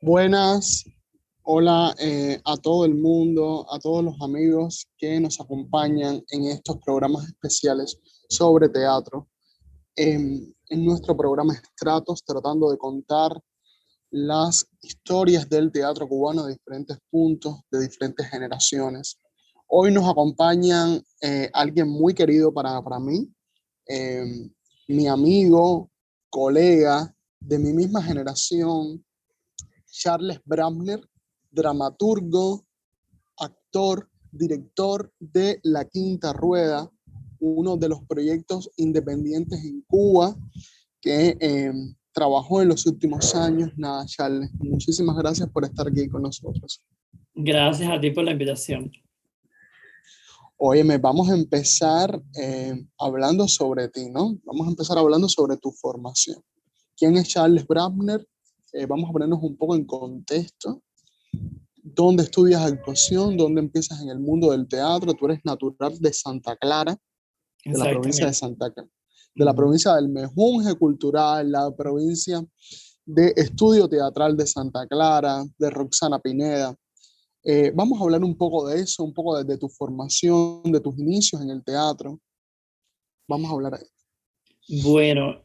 Buenas, hola a todo el mundo, a todos los amigos que nos acompañan en estos programas especiales sobre teatro. En nuestro programa Estratos, tratando de contar las historias del teatro cubano de diferentes puntos, de diferentes generaciones. Hoy nos acompañan alguien muy querido para mí, eh, mi amigo, colega de mi misma generación, Charles Bramner, dramaturgo, actor, director de La Quinta Rueda, uno de los proyectos independientes en Cuba que trabajó en los últimos años. Nada, Charles, muchísimas gracias por estar aquí con nosotros. Gracias a ti por la invitación. Óyeme, vamos a empezar hablando sobre ti, ¿no? Vamos a empezar hablando sobre tu formación. ¿Quién es Charles Bramner? Vamos a ponernos un poco en contexto. ¿Dónde estudias actuación? ¿Dónde empiezas en el mundo del teatro? Tú eres natural de Santa Clara, de la provincia de Santa Clara, de la provincia del Mejunje Cultural, la provincia de Estudio Teatral de Santa Clara, de Roxana Pineda. Vamos a hablar un poco de eso, un poco de tu formación, de tus inicios en el teatro. Vamos a hablar ahí. Bueno,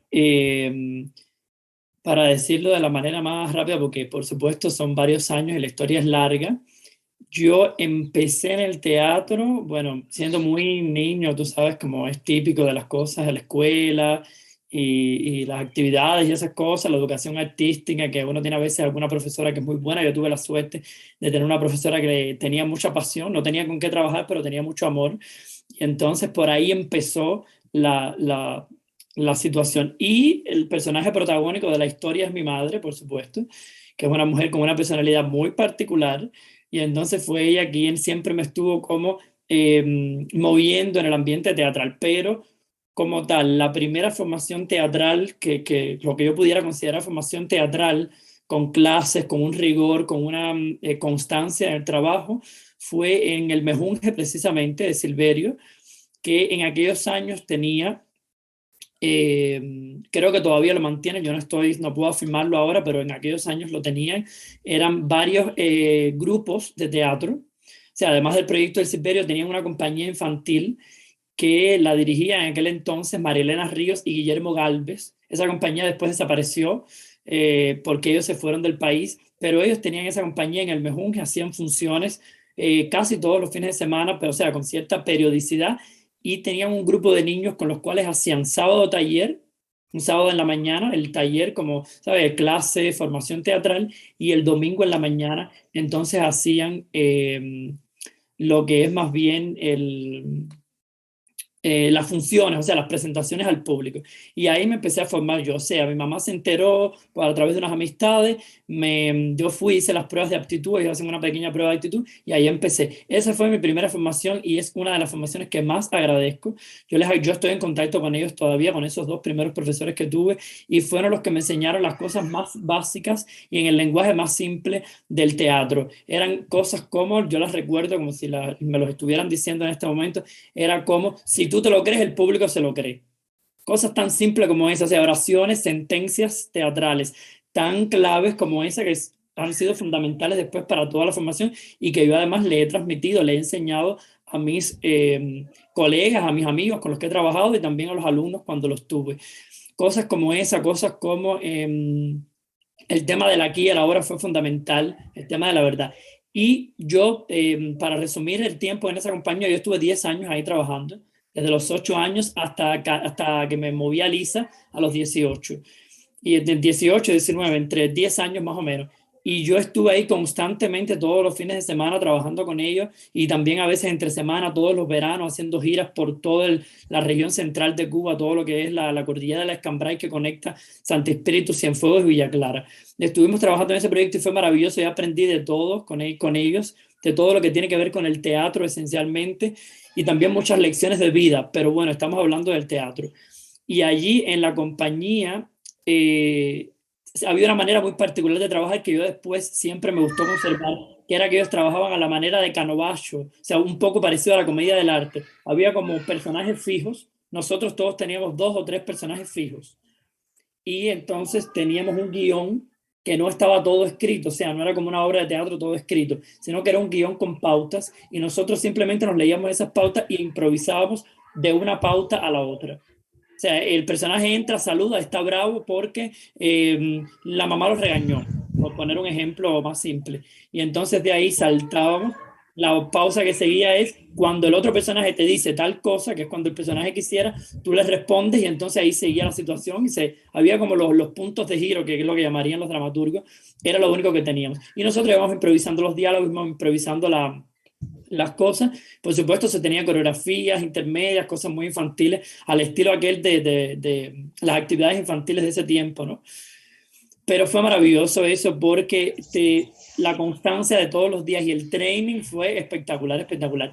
para decirlo de la manera más rápida, porque por supuesto son varios años y la historia es larga, yo empecé en el teatro, bueno, siendo muy niño, tú sabes, como es típico de las cosas de la escuela y las actividades y esas cosas, la educación artística, que uno tiene a veces alguna profesora que es muy buena. Yo tuve la suerte de tener una profesora que tenía mucha pasión, no tenía con qué trabajar, pero tenía mucho amor. Y entonces por ahí empezó la situación. Y el personaje protagónico de la historia es mi madre, por supuesto, que es una mujer con una personalidad muy particular. Y entonces fue ella quien siempre me estuvo como moviendo en el ambiente teatral. Pero como tal, la primera formación teatral, que lo que yo pudiera considerar formación teatral, con clases, con un rigor, con una constancia en el trabajo, fue en el Mejunje, precisamente, de Silverio, que en aquellos años tenía, creo que todavía lo mantienen, yo no puedo afirmarlo ahora, pero en aquellos años lo tenían. Eran varios grupos de teatro. O sea, además del proyecto del Silverio, tenían una compañía infantil que la dirigían en aquel entonces Marilena Ríos y Guillermo Galvez. Esa compañía después desapareció porque ellos se fueron del país, pero ellos tenían esa compañía en el Mejunje, hacían funciones casi todos los fines de semana, pero o sea, con cierta periodicidad, y tenían un grupo de niños con los cuales hacían sábado taller, un sábado en la mañana, el taller como, ¿sabes?, clase, formación teatral, y el domingo en la mañana, entonces hacían lo que es más bien las funciones, o sea, las presentaciones al público. Y ahí me empecé a formar yo. O sea, mi mamá se enteró a través de unas amistades, yo fui, hice las pruebas de aptitud, ellos hacen una pequeña prueba de aptitud, y ahí empecé. Esa fue mi primera formación y es una de las formaciones que más agradezco. Yo estoy en contacto con ellos todavía, con esos dos primeros profesores que tuve, y fueron los que me enseñaron las cosas más básicas y en el lenguaje más simple del teatro. Eran cosas como, yo las recuerdo como si me los estuvieran diciendo en este momento, era como, si tú te lo crees, el público se lo cree. Cosas tan simples como esas, o sea, oraciones, sentencias teatrales, tan claves como esa que han sido fundamentales después para toda la formación y que yo además le he transmitido, le he enseñado a mis colegas, a mis amigos con los que he trabajado y también a los alumnos cuando los tuve. Cosas como esa, cosas como el tema del aquí y el ahora fue fundamental, el tema de la verdad. Y yo, para resumir el tiempo en esa compañía, yo estuve 10 años ahí trabajando, desde los 8 años hasta que me moví a Lisa a los 18. Y de 18 a 19, entre 10 años más o menos. Y yo estuve ahí constantemente todos los fines de semana trabajando con ellos y también a veces entre semana, todos los veranos, haciendo giras por toda la región central de Cuba, todo lo que es la cordillera de la Escambray que conecta Santo Espíritu, Cienfuegos y Villa Clara. Estuvimos trabajando en ese proyecto y fue maravilloso. Yo aprendí de todo con ellos, de todo lo que tiene que ver con el teatro esencialmente. y también muchas lecciones de vida, pero bueno, estamos hablando del teatro. Y allí en la compañía había una manera muy particular de trabajar que yo después siempre me gustó conservar, que era que ellos trabajaban a la manera de Caravaggio, o sea, un poco parecido a la comedia del arte. Había como personajes fijos, nosotros todos teníamos 2 o 3 personajes fijos y entonces teníamos un guión que no estaba todo escrito, o sea, no era como una obra de teatro todo escrito, sino que era un guión con pautas y nosotros simplemente nos leíamos esas pautas y improvisábamos de una pauta a la otra. O sea, el personaje entra, saluda, está bravo porque la mamá lo regañó, por poner un ejemplo más simple. Y entonces de ahí saltábamos. La pausa que seguía es cuando el otro personaje te dice tal cosa, que es cuando el personaje quisiera, tú le respondes y entonces ahí seguía la situación y había como los puntos de giro, que es lo que llamarían los dramaturgos, era lo único que teníamos. Y nosotros íbamos improvisando los diálogos, íbamos improvisando las cosas. Por supuesto, se tenía coreografías intermedias, cosas muy infantiles, al estilo aquel de las actividades infantiles de ese tiempo, ¿no? Pero fue maravilloso eso porque la constancia de todos los días y el training fue espectacular, espectacular.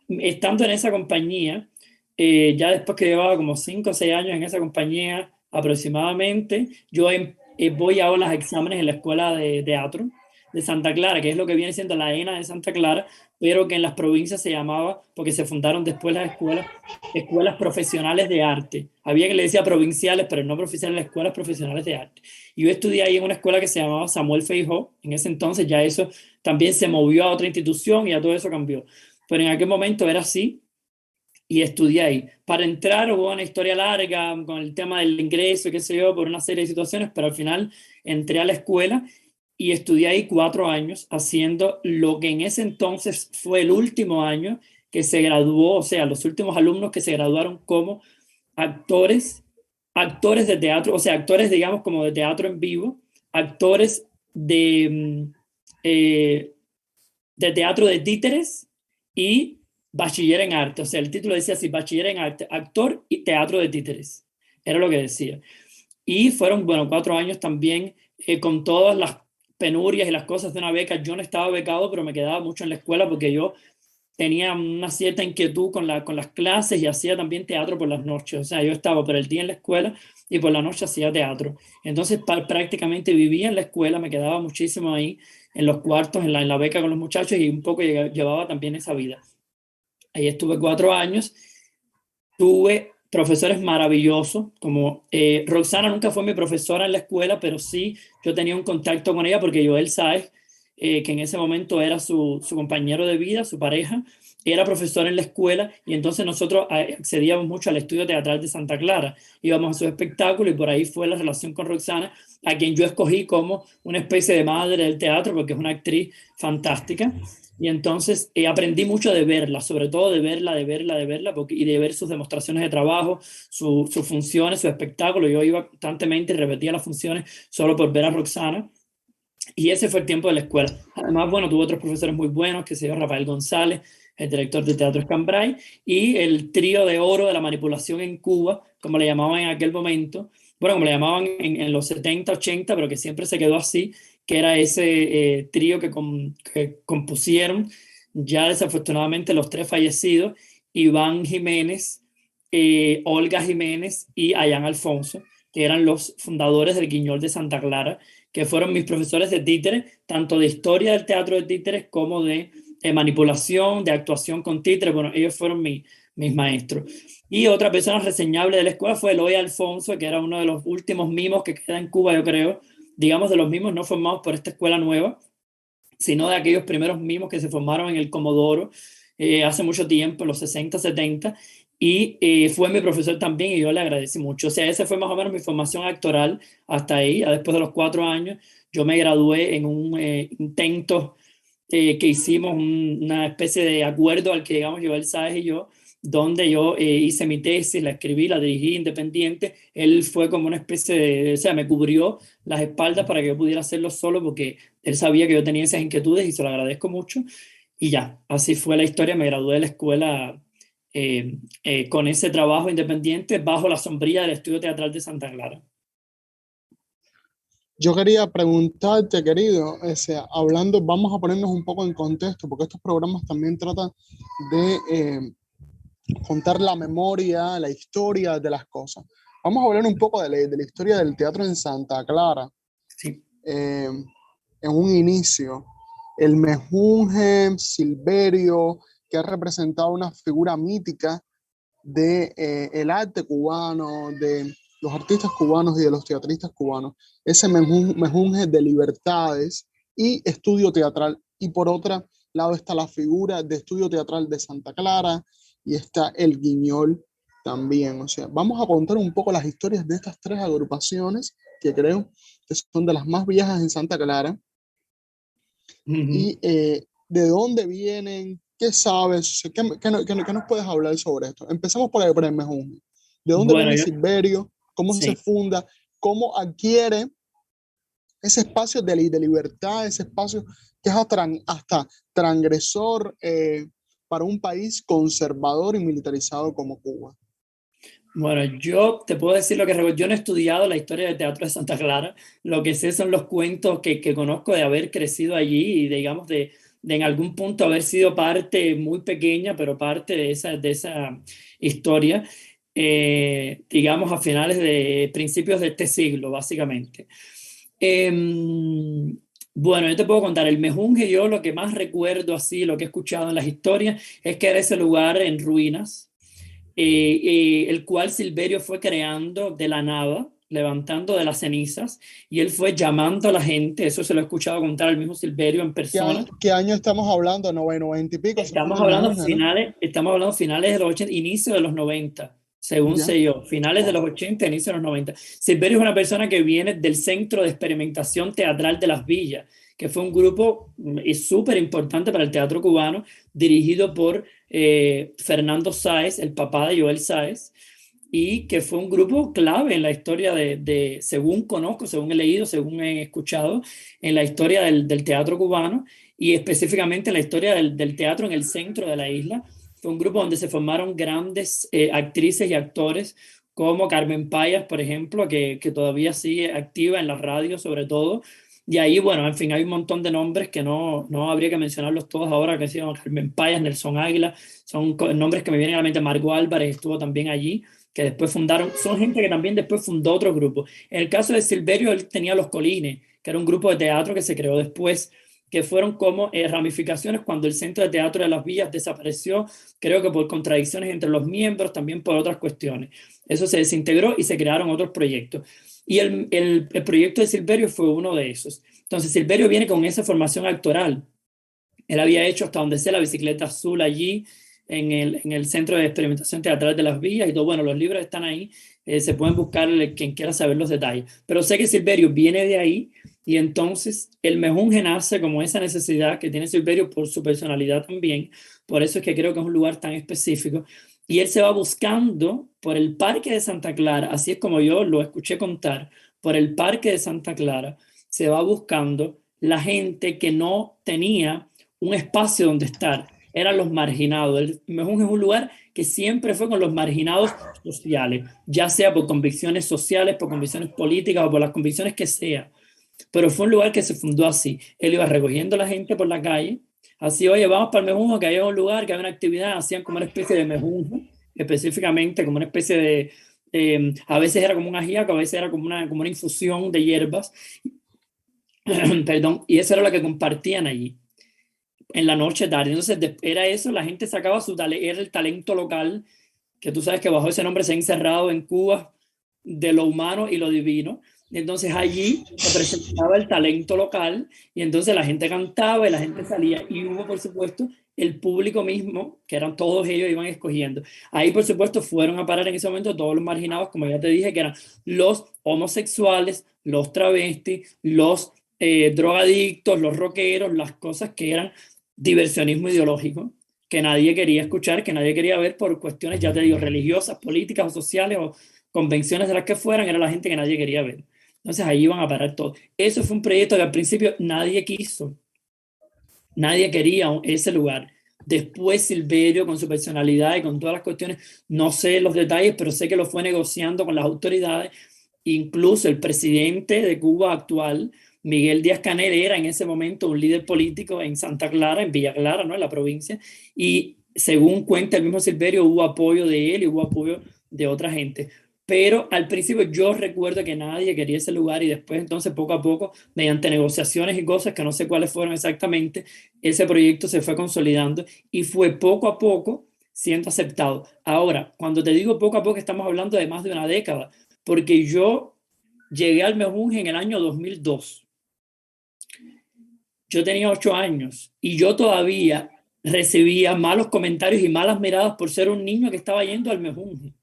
Estando en esa compañía, ya después que llevaba como 5 o 6 años en esa compañía aproximadamente, yo voy a los exámenes en la escuela de teatro de Santa Clara, que es lo que viene siendo la ENA de Santa Clara, pero que en las provincias se llamaba, porque se fundaron después las escuelas profesionales de arte. Había que le decía provinciales, pero no profesionales, escuelas profesionales de arte. Y yo estudié ahí en una escuela que se llamaba Samuel Feijó. En ese entonces ya eso también se movió a otra institución y ya todo eso cambió. Pero en aquel momento era así y estudié ahí. Para entrar hubo una historia larga con el tema del ingreso, qué sé yo, por una serie de situaciones, pero al final entré a la escuela y estudié ahí 4 años haciendo lo que en ese entonces fue el último año que se graduó, o sea, los últimos alumnos que se graduaron como actores, actores de teatro, o sea, actores, digamos, como de teatro en vivo, actores eh, de teatro de títeres y bachiller en arte. O sea, el título decía así, bachiller en arte, actor y teatro de títeres. Era lo que decía. Y fueron, bueno, 4 años también con todas las penurias y las cosas de una beca. Yo no estaba becado, pero me quedaba mucho en la escuela porque yo tenía una cierta inquietud con las clases y hacía también teatro por las noches. O sea, yo estaba por el día en la escuela y por la noche hacía teatro. Entonces prácticamente vivía en la escuela, me quedaba muchísimo ahí en los cuartos, en la beca con los muchachos y un poco llevaba también esa vida. Ahí estuve 4 años, tuve profesores maravillosos, como Roxana nunca fue mi profesora en la escuela, pero sí yo tenía un contacto con ella porque Joel Sáez, que en ese momento era su compañero de vida, su pareja, era profesor en la escuela y entonces nosotros accedíamos mucho al estudio teatral de Santa Clara, íbamos a su espectáculo y por ahí fue la relación con Roxana, a quien yo escogí como una especie de madre del teatro porque es una actriz fantástica. Y entonces aprendí mucho de verla, sobre todo de verla, y de ver sus demostraciones de trabajo, sus funciones, su espectáculo. Yo iba constantemente y repetía las funciones solo por ver a Roxana. Y ese fue el tiempo de la escuela. Además, bueno, tuve otros profesores muy buenos, que se llama Rafael González, el director de Teatro Escambray, y el trío de oro de la manipulación en Cuba, como le llamaban en aquel momento, bueno, como le llamaban en los 70, 80, pero que siempre se quedó así, que era ese trío que compusieron ya desafortunadamente los 3 fallecidos, Iván Jiménez, Olga Jiménez y Ayán Alfonso, que eran los fundadores del Guiñol de Santa Clara, que fueron mis profesores de títeres, tanto de historia del teatro de títeres como de manipulación, de actuación con títeres. Bueno, ellos fueron mis maestros. Y otra persona reseñable de la escuela fue Eloy Alfonso, que era uno de los últimos mimos que queda en Cuba, yo creo, digamos de los mimos no formados por esta escuela nueva, sino de aquellos primeros mimos que se formaron en el Comodoro hace mucho tiempo, en los 60, 70, y fue mi profesor también y yo le agradecí mucho. O sea, esa fue más o menos mi formación actoral hasta ahí. Ya después de los 4 años, yo me gradué en un intento que hicimos, una especie de acuerdo al que llegamos Joel Sáez y yo, donde yo hice mi tesis, la escribí, la dirigí independiente. Él fue como una especie o sea, me cubrió las espaldas para que yo pudiera hacerlo solo porque él sabía que yo tenía esas inquietudes y se lo agradezco mucho. Y ya, así fue la historia. Me gradué de la escuela con ese trabajo independiente bajo la sombrilla del Estudio Teatral de Santa Clara. Yo quería preguntarte, querido, hablando, vamos a ponernos un poco en contexto, porque estos programas también tratan de contar la memoria, la historia de las cosas. Vamos a hablar un poco de la historia del teatro en Santa Clara. Sí. En un inicio, el mejunje Silverio, que ha representado una figura mítica de el arte cubano, de los artistas cubanos y de los teatristas cubanos. Ese mejunje de libertades y estudio teatral. Y por otro lado está la figura de estudio teatral de Santa Clara y está el Guiñol también. O sea, vamos a contar un poco las historias de estas tres agrupaciones que creo que son de las más viejas en Santa Clara. Y de dónde vienen, qué sabes, qué nos puedes hablar sobre esto. Empezamos por el mejunje. ¿De dónde Bueno, viene Silverio? ¿Cómo se sí. funda? ¿Cómo adquiere ese espacio de libertad, ese espacio que es hasta transgresor para un país conservador y militarizado como Cuba? Bueno, yo te puedo decir lo que yo no he estudiado la historia del teatro de Santa Clara. Lo que sé son los cuentos que conozco de haber crecido allí y digamos de en algún punto haber sido parte muy pequeña, pero parte de esa historia, digamos a finales de principios de este siglo, básicamente. Bueno, yo te puedo contar, el Mejunje, yo lo que más recuerdo así, lo que he escuchado en las historias, es que era ese lugar en ruinas el cual Silverio fue creando de la nada, levantando de las cenizas, y él fue llamando a la gente, eso se lo he escuchado contar al mismo Silverio en persona. ¿Qué año estamos hablando? 90 y pico, se funda el mejunje, ¿no? Estamos hablando finales de los 80, inicio de los 90, según Ya. sé yo, finales de Wow. los 80, inicio de los 90. Silverio es una persona que viene del Centro de Experimentación Teatral de Las Villas, que fue un grupo súper importante para el teatro cubano, dirigido por Fernando Sáez, el papá de Joel Sáez, y que fue un grupo clave en la historia según conozco, según he leído, según he escuchado, en la historia del teatro cubano y específicamente en la historia del teatro en el centro de la isla. Fue un grupo donde se formaron grandes actrices y actores como Carmen Payas, por ejemplo, que todavía sigue activa en la radio sobre todo. Y ahí, bueno, en fin, hay un montón de nombres que no habría que mencionarlos todos ahora, que se llaman Carmen Payas, Nelson Águila, son nombres que me vienen a la mente. Margot Álvarez estuvo también allí, que después fundaron, son gente que también después fundó otro grupo. En el caso de Silverio, él tenía Los Colines, que era un grupo de teatro que se creó después, que fueron como ramificaciones cuando el Centro de Teatro de las Villas desapareció, creo que por contradicciones entre los miembros, también por otras cuestiones. Eso se desintegró y se crearon otros proyectos. Y el proyecto de Silverio fue uno de esos. Entonces Silverio viene con esa formación actoral. Él había hecho hasta donde sea la bicicleta azul allí, en el Centro de Experimentación Teatral de las Villas y todo. Bueno, los libros están ahí, se pueden buscar quien quiera saber los detalles. Pero sé que Silverio viene de ahí y entonces el mejunje nace como esa necesidad que tiene Silverio por su personalidad también. Por eso es que creo que es un lugar tan específico. Y él se va buscando por el Parque de Santa Clara, así es como yo lo escuché contar, por el Parque de Santa Clara se va buscando la gente que no tenía un espacio donde estar, eran los marginados. El Mejún es un lugar que siempre fue con los marginados sociales, ya sea por convicciones sociales, por convicciones políticas o por las convicciones que sea. Pero fue un lugar que se fundó así. Él iba recogiendo a la gente por la calle, así, oye, vamos para el Mejunjo, que había un lugar, que había una actividad, hacían como una especie de Mejunjo, específicamente como una especie de, a veces era como un ajíaco, a veces era como una infusión de hierbas, perdón, y eso era lo que compartían allí en la noche tarde. Entonces era eso, la gente sacaba era el talento local, que tú sabes que bajo ese nombre se ha encerrado en Cuba de lo humano y lo divino. Entonces allí se presentaba el talento local y entonces la gente cantaba y la gente salía y hubo, por supuesto, el público mismo, que eran todos ellos, iban escogiendo. Ahí, por supuesto, fueron a parar en ese momento todos los marginados, como ya te dije, que eran los homosexuales, los travestis, los drogadictos, los rockeros, las cosas que eran diversionismo ideológico, que nadie quería escuchar, que nadie quería ver por cuestiones, ya te digo, religiosas, políticas o sociales o convenciones de las que fueran, era la gente que nadie quería ver. Entonces ahí iban a parar todo. Eso fue un proyecto que al principio nadie quiso, nadie quería ese lugar. Después Silverio, con su personalidad y con todas las cuestiones, no sé los detalles, pero sé que lo fue negociando con las autoridades. Incluso el presidente de Cuba actual, Miguel Díaz-Canel, era en ese momento un líder político en Santa Clara, en Villa Clara, ¿no? En la provincia, y según cuenta el mismo Silverio, hubo apoyo de él y hubo apoyo de otra gente. Pero al principio yo recuerdo que nadie quería ese lugar y después entonces poco a poco, mediante negociaciones y cosas que no sé cuáles fueron exactamente, ese proyecto se fue consolidando y fue poco a poco siendo aceptado. Ahora, cuando te digo poco a poco, estamos hablando de más de una década, porque yo llegué al Mejunje en el año 2002. Yo tenía 8 años y yo todavía recibía malos comentarios y malas miradas por ser un niño que estaba yendo al Mejunje.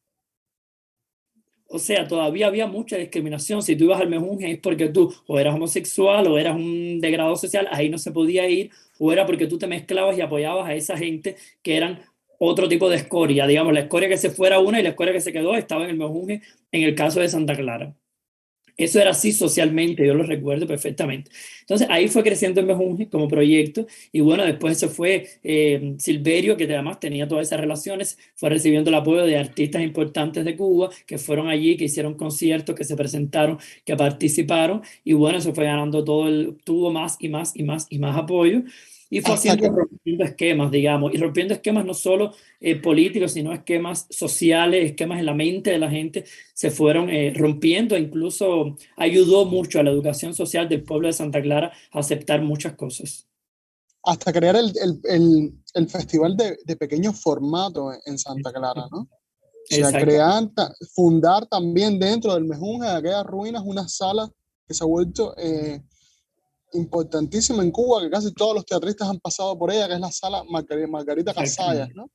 O sea, todavía había mucha discriminación. Si tú ibas al Mejunje es porque tú o eras homosexual o eras un degradado social, ahí no se podía ir, o era porque tú te mezclabas y apoyabas a esa gente que eran otro tipo de escoria. Digamos, la escoria que se fuera una y la escoria que se quedó estaba en el Mejunje, en el caso de Santa Clara. Eso era así socialmente, yo lo recuerdo perfectamente. Entonces ahí fue creciendo el Mejunje como proyecto y bueno, después se fue Silverio, que además tenía todas esas relaciones, fue recibiendo el apoyo de artistas importantes de Cuba que fueron allí, que hicieron conciertos, que se presentaron, que participaron y bueno, se fue ganando tuvo más y más y más y más apoyo y fue Hasta haciendo, que, rompiendo esquemas, digamos, y rompiendo esquemas no solo políticos, sino esquemas sociales, esquemas en la mente de la gente se fueron rompiendo, incluso ayudó mucho a la educación social del pueblo de Santa Clara a aceptar muchas cosas. hasta crear el festival de pequeño formato en Santa Clara, ¿no? O sea, Exacto. fundar también dentro del Mejunje, de aquellas ruinas, una sala que se ha vuelto importantísima en Cuba, que casi todos los teatristas han pasado por ella, que es la sala Margarita Casayas, Exactamente. ¿no?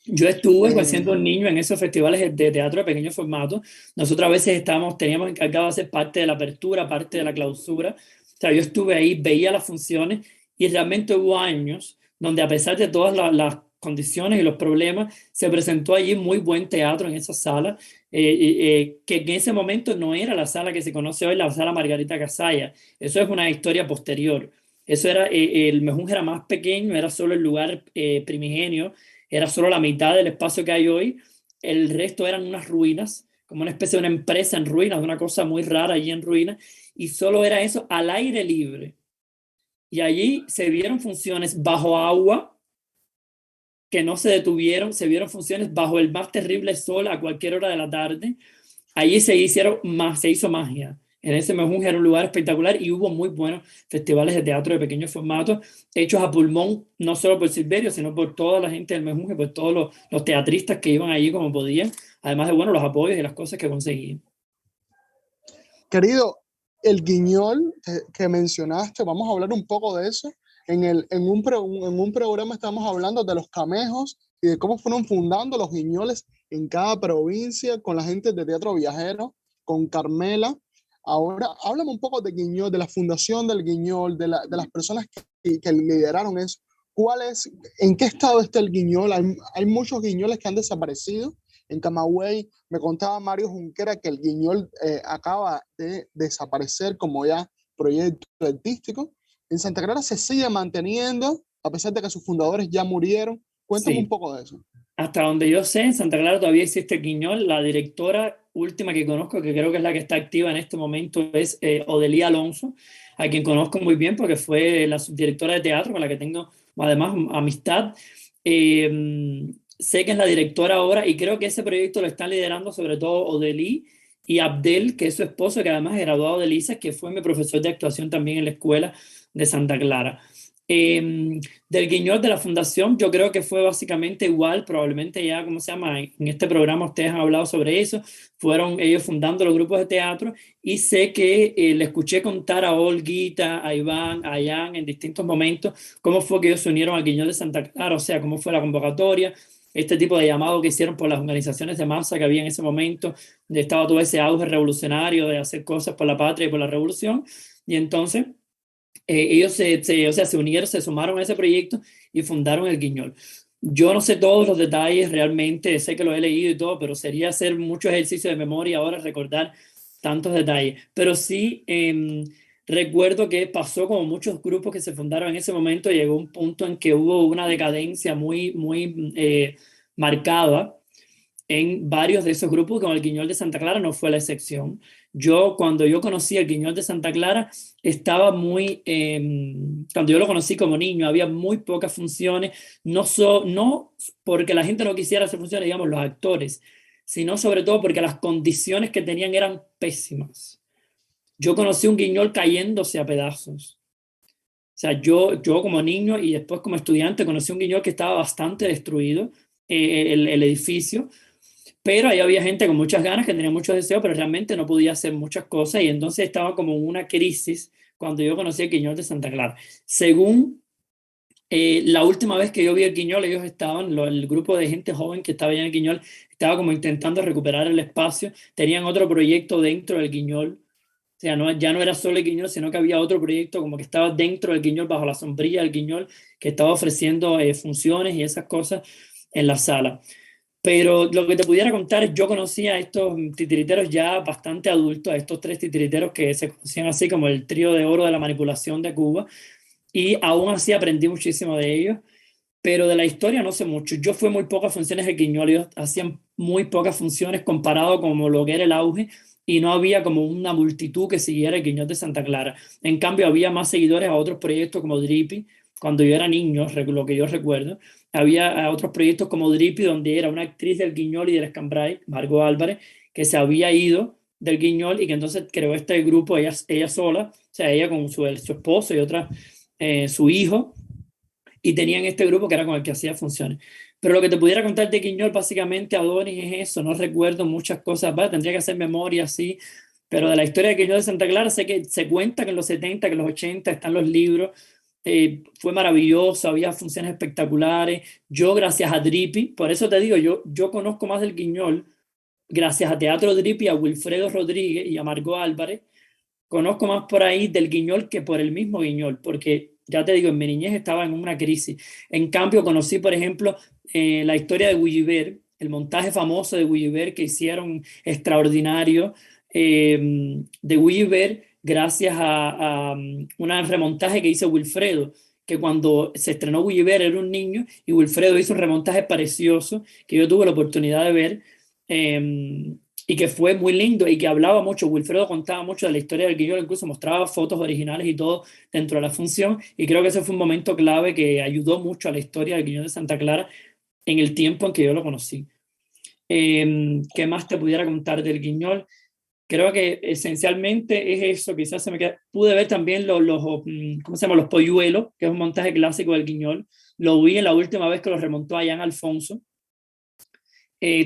Yo estuve pues, Eh, siendo un niño en esos festivales de teatro de pequeño formato. Nosotros a veces teníamos encargado de hacer parte de la apertura, parte de la clausura. O sea, yo estuve ahí, veía las funciones y realmente hubo años donde a pesar de todas las condiciones y los problemas, se presentó allí muy buen teatro en esa sala, que en ese momento no era la sala que se conoce hoy, la sala Margarita Casalla. Eso es una historia posterior. Eso era, el Mejunje era más pequeño, era solo el lugar primigenio, era solo la mitad del espacio que hay hoy, el resto eran unas ruinas, como una especie de una empresa en ruinas, una cosa muy rara allí en ruinas, y solo era eso al aire libre. Y allí se vieron funciones bajo agua que no se detuvieron, se vieron funciones bajo el más terrible sol a cualquier hora de la tarde. Allí se hizo magia. En ese Mejunje era un lugar espectacular y hubo muy buenos festivales de teatro de pequeño formato, hechos a pulmón, no solo por Silverio, sino por toda la gente del Mejunje, por todos los teatristas que iban allí como podían, además de bueno, los apoyos y las cosas que conseguían. Querido, el guiñol que mencionaste, vamos a hablar un poco de eso. En un programa estamos hablando de los camejos y de cómo fueron fundando los guiñoles en cada provincia con la gente de Teatro Viajero, con Carmela. Ahora, háblame un poco de Guiñol, de la fundación del Guiñol, de las personas que lideraron eso. ¿En qué estado está el Guiñol? Hay muchos guiñoles que han desaparecido. En Camagüey me contaba Mario Junquera que el Guiñol acaba de desaparecer como ya proyecto artístico. En Santa Clara se sigue manteniendo, a pesar de que sus fundadores ya murieron. Cuéntame un Sí, poco de eso. hasta donde yo sé, en Santa Clara todavía existe Quiñol. La directora última que conozco, que creo que es la que está activa en este momento, es Odelía Alonso, a quien conozco muy bien porque fue la subdirectora de teatro con la que tengo además amistad. Sé que es la directora ahora y creo que ese proyecto lo están liderando sobre todo Odelí y Abdel, que es su esposo, que además es graduado de LISA, que fue mi profesor de actuación también en la escuela de Santa Clara. Del Guiñol de la Fundación, yo creo que fue básicamente igual, probablemente ya, ¿cómo se llama? En este programa ustedes han hablado sobre eso, fueron ellos fundando los grupos de teatro y sé que le escuché contar a Olguita, a Iván, a Jan en distintos momentos cómo fue que ellos se unieron al Guiñol de Santa Clara, o sea, cómo fue la convocatoria, este tipo de llamado que hicieron por las organizaciones de masa que había en ese momento, de estaba todo ese auge revolucionario de hacer cosas por la patria y por la revolución, y entonces ellos o sea, se unieron, se sumaron a ese proyecto y fundaron el Guiñol. Yo no sé todos los detalles realmente, sé que lo he leído y todo, pero sería hacer mucho ejercicio de memoria ahora recordar tantos detalles. Pero sí recuerdo que pasó como muchos grupos que se fundaron en ese momento, llegó un punto en que hubo una decadencia muy, muy marcada en varios de esos grupos, como el Guiñol de Santa Clara no fue la excepción. Cuando yo conocí el Guiñol de Santa Clara, estaba cuando yo lo conocí como niño, había muy pocas funciones, no porque la gente no quisiera hacer funciones, digamos, los actores, sino sobre todo porque las condiciones que tenían eran pésimas. Yo conocí un Guiñol cayéndose a pedazos. O sea, yo como niño y después como estudiante conocí un Guiñol que estaba bastante destruido, el edificio, pero ahí había gente con muchas ganas, que tenía muchos deseos, pero realmente no podía hacer muchas cosas y entonces estaba como en una crisis cuando yo conocí el Guiñol de Santa Clara. Según la última vez que yo vi el Guiñol, ellos estaban, el grupo de gente joven que estaba allá en el Guiñol, estaba como intentando recuperar el espacio, tenían otro proyecto dentro del Guiñol. O sea, ya no era solo el Guiñol, sino que había otro proyecto como que estaba dentro del Guiñol, bajo la sombrilla del Guiñol, que estaba ofreciendo funciones y esas cosas en la sala. Pero lo que te pudiera contar es, yo conocí a estos titiriteros ya bastante adultos, a estos tres titiriteros que se conocían así como el trío de oro de la manipulación de Cuba, y aún así aprendí muchísimo de ellos, pero de la historia no sé mucho. Yo fui muy pocas funciones de Guiñol, ellos hacían muy pocas funciones comparado con lo que era el auge, y no había como una multitud que siguiera el Guiñol de Santa Clara. En cambio, había más seguidores a otros proyectos como Drippy. Cuando yo era niño, lo que yo recuerdo, había otros proyectos como Drippy, donde era una actriz del Guiñol y del Escambray, Margot Álvarez, que se había ido del Guiñol y que entonces creó este grupo, ella sola, o sea, ella con su esposo y otra, su hijo, y tenían este grupo que era con el que hacía funciones. Pero lo que te pudiera contar de Quiñol, básicamente, Adonis, es eso. No recuerdo muchas cosas, ¿vale? Tendría que hacer memoria, sí, pero de la historia de Quiñol de Santa Clara sé que se cuenta que en los 70, que en los 80 están los libros. Fue maravilloso, había funciones espectaculares. Yo, gracias a Drippy, por eso te digo, yo conozco más del Quiñol, gracias a Teatro Drippy, a Wilfredo Rodríguez y a Margot Álvarez. Conozco más por ahí del Guiñol que por el mismo Guiñol, porque ya te digo, en mi niñez estaba en una crisis. En cambio, conocí, por ejemplo, la historia de Gulliver, el montaje famoso de Gulliver que hicieron extraordinario, de Gulliver gracias a un remontaje que hizo Wilfredo, que cuando se estrenó Gulliver era un niño y Wilfredo hizo un remontaje precioso que yo tuve la oportunidad de ver. Y que fue muy lindo y que hablaba mucho. Wilfredo contaba mucho de la historia del Guiñol, incluso mostraba fotos originales y todo dentro de la función, y creo que ese fue un momento clave que ayudó mucho a la historia del Guiñol de Santa Clara en el tiempo en que yo lo conocí. ¿Qué más te pudiera contar del Guiñol? Creo que esencialmente es eso. Quizás pude ver también ¿cómo se llama? Los Polluelos, que es un montaje clásico del Guiñol. Lo vi en la última vez que lo remontó a Jan Alfonso.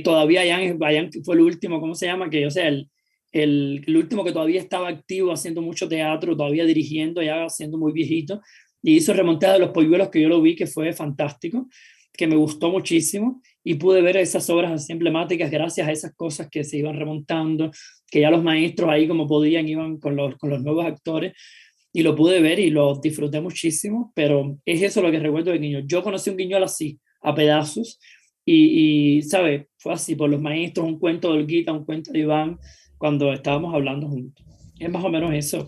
Todavía Jan fue el último, ¿cómo se llama? Que, o sea, el último que todavía estaba activo haciendo mucho teatro, todavía dirigiendo, ya siendo muy viejito, y hizo remontada de los polluelos, que yo lo vi, que fue fantástico, que me gustó muchísimo, y pude ver esas obras así emblemáticas gracias a esas cosas que se iban remontando, que ya los maestros ahí como podían iban con los nuevos actores, y lo pude ver y lo disfruté muchísimo, pero es eso lo que recuerdo de Guiñol. Yo conocí un Guiñol así, a pedazos, ¿sabe? Fue así, por los maestros, un cuento de Olguita, un cuento de Iván, cuando estábamos hablando juntos. Es más o menos eso,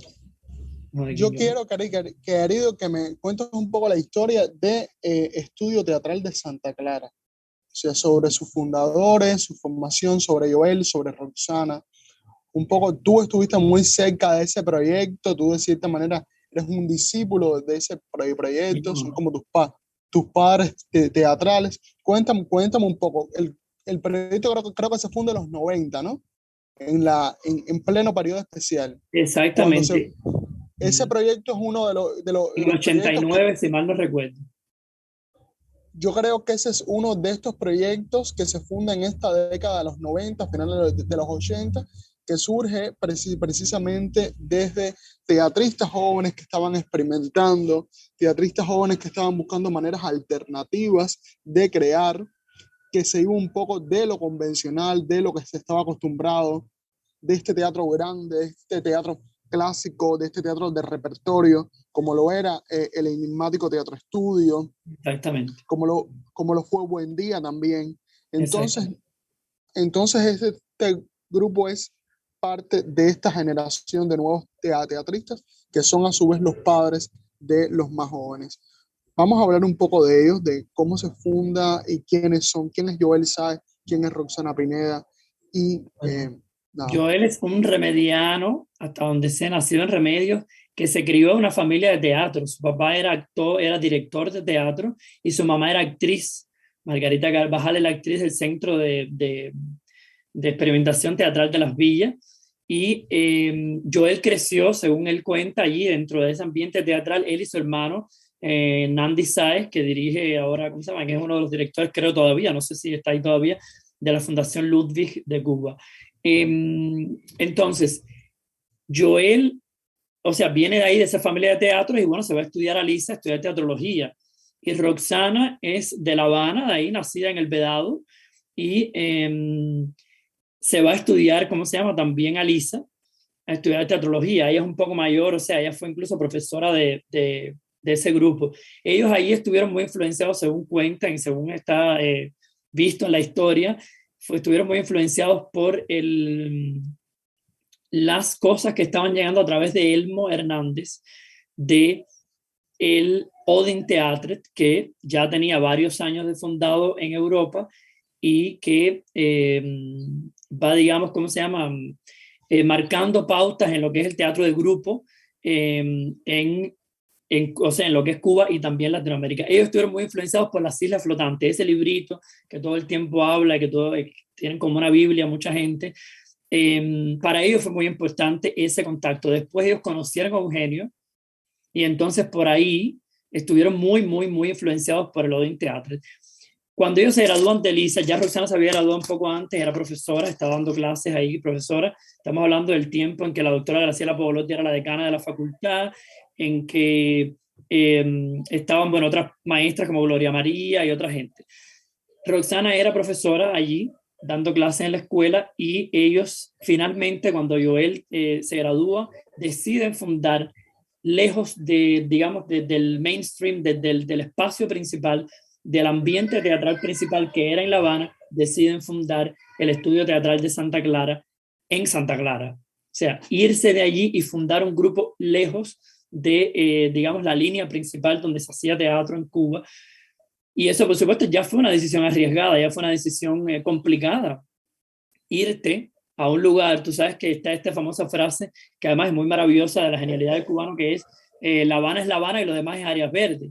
¿no? De Yo Guiñol. quiero, querido, que me cuentes un poco la historia de Estudio Teatral de Santa Clara. O sea, sobre sus fundadores, su formación, sobre Joel, sobre Roxana. Un poco, tú estuviste muy cerca de ese proyecto, tú de cierta manera eres un discípulo de ese proyecto, son como tus padres teatrales. Cuéntame un poco. El proyecto creo que se funda en los 90, ¿no? En pleno periodo especial. Cuando Exactamente. ese proyecto es uno En de el los proyectos que 89, si mal no recuerdo. yo creo que ese es uno de estos proyectos que se funda en esta década de los 90, finales de los 80, que surge precisamente desde teatristas jóvenes que estaban experimentando, teatristas jóvenes que estaban buscando maneras alternativas de crear, que se iba un poco de lo convencional, de lo que se estaba acostumbrado, de este teatro grande, de este teatro clásico, de este teatro de repertorio, como lo era el enigmático Teatro Estudio, Exactamente. como lo fue Buen Día también. Entonces, Exactamente. entonces este grupo es parte de esta generación de nuevos teatristas que son a su vez los padres de los más jóvenes. Vamos a hablar un poco de ellos, de cómo se funda y quiénes son, quién es Joel Sáez, quién es Roxana Pineda y Bueno, nada. Joel es un remediano, hasta donde se nació en Remedios, que se crió en una familia de teatro. Su papá era actor, era director de teatro y su mamá era actriz. Margarita Carvajal es la actriz del Centro de Experimentación Teatral de Las Villas. Y Joel creció, según él cuenta, allí dentro de ese ambiente teatral, él y su hermano, Nandi Sáez, que dirige ahora, ¿cómo se llama? Que es uno de los directores, creo todavía, no sé si está ahí todavía, de la Fundación Ludwig de Cuba. Entonces, Joel, o sea, viene de ahí, de esa familia de teatro, y bueno, se va a estudiar a Lisa, estudiar teatrología. Y Roxana es de La Habana, de ahí, nacida en El Vedado, y se va a estudiar, ¿cómo se llama? También a Lisa, a estudiar teatrología. Ella es un poco mayor, o sea, ella fue incluso profesora de ese grupo. Ellos ahí estuvieron muy influenciados, según cuentan y según está visto en la historia, estuvieron muy influenciados por las cosas que estaban llegando a través de Elmo Hernández, de el Odin Theatre, que ya tenía varios años de fundado en Europa y que va, digamos, ¿cómo se llama? Marcando pautas en lo que es el teatro de grupo o sea, en lo que es Cuba y también Latinoamérica. Ellos estuvieron muy influenciados por las Islas Flotantes, ese librito que todo el tiempo habla, que todo, tienen como una Biblia mucha gente. Para ellos fue muy importante ese contacto. Después ellos conocieron a Eugenio y entonces por ahí estuvieron muy, muy, muy influenciados por el Odin Theatre. Cuando ellos se gradúan de Lisa, ya Roxana se había graduado un poco antes, era profesora, estaba dando clases ahí, profesora. Estamos hablando del tiempo en que la doctora Graciela Pavolotti era la decana de la facultad, en que estaban, bueno, otras maestras como Gloria María y otra gente. Roxana era profesora allí, dando clases en la escuela, y ellos finalmente, cuando Joel se gradúa, deciden fundar, lejos de, digamos, del mainstream, del espacio principal, del ambiente teatral principal que era en La Habana, deciden fundar el Estudio Teatral de Santa Clara en Santa Clara. O sea, irse de allí y fundar un grupo lejos de, digamos, la línea principal donde se hacía teatro en Cuba. Y eso, por supuesto, ya fue una decisión arriesgada, ya fue una decisión complicada. Irte a un lugar, tú sabes que está esta famosa frase, que además es muy maravillosa de la genialidad del cubano, que es La Habana es La Habana y lo demás es áreas verdes.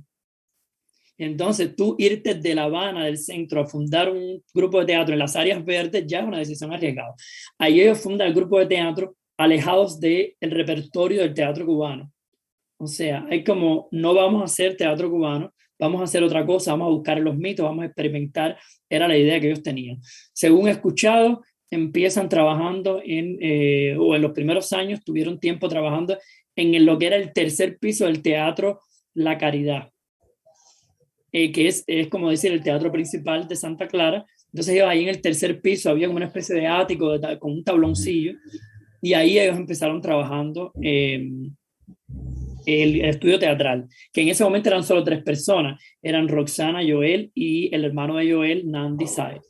Entonces, tú irte de La Habana, del centro, a fundar un grupo de teatro en las áreas verdes ya es una decisión arriesgada. Ahí ellos fundan el grupo de teatro alejados del repertorio del teatro cubano. O sea, hay como, no vamos a hacer teatro cubano, vamos a hacer otra cosa, vamos a buscar los mitos, vamos a experimentar, era la idea que ellos tenían. Según he escuchado, empiezan trabajando o en los primeros años tuvieron tiempo trabajando en lo que era el tercer piso del teatro La Caridad, que es como decir el teatro principal de Santa Clara. Entonces ellos ahí en el tercer piso había como una especie de ático con un tabloncillo y ahí ellos empezaron trabajando el estudio teatral, que en ese momento eran solo 3 personas, eran Roxana, Joel y el hermano de Joel, Nandi Saez.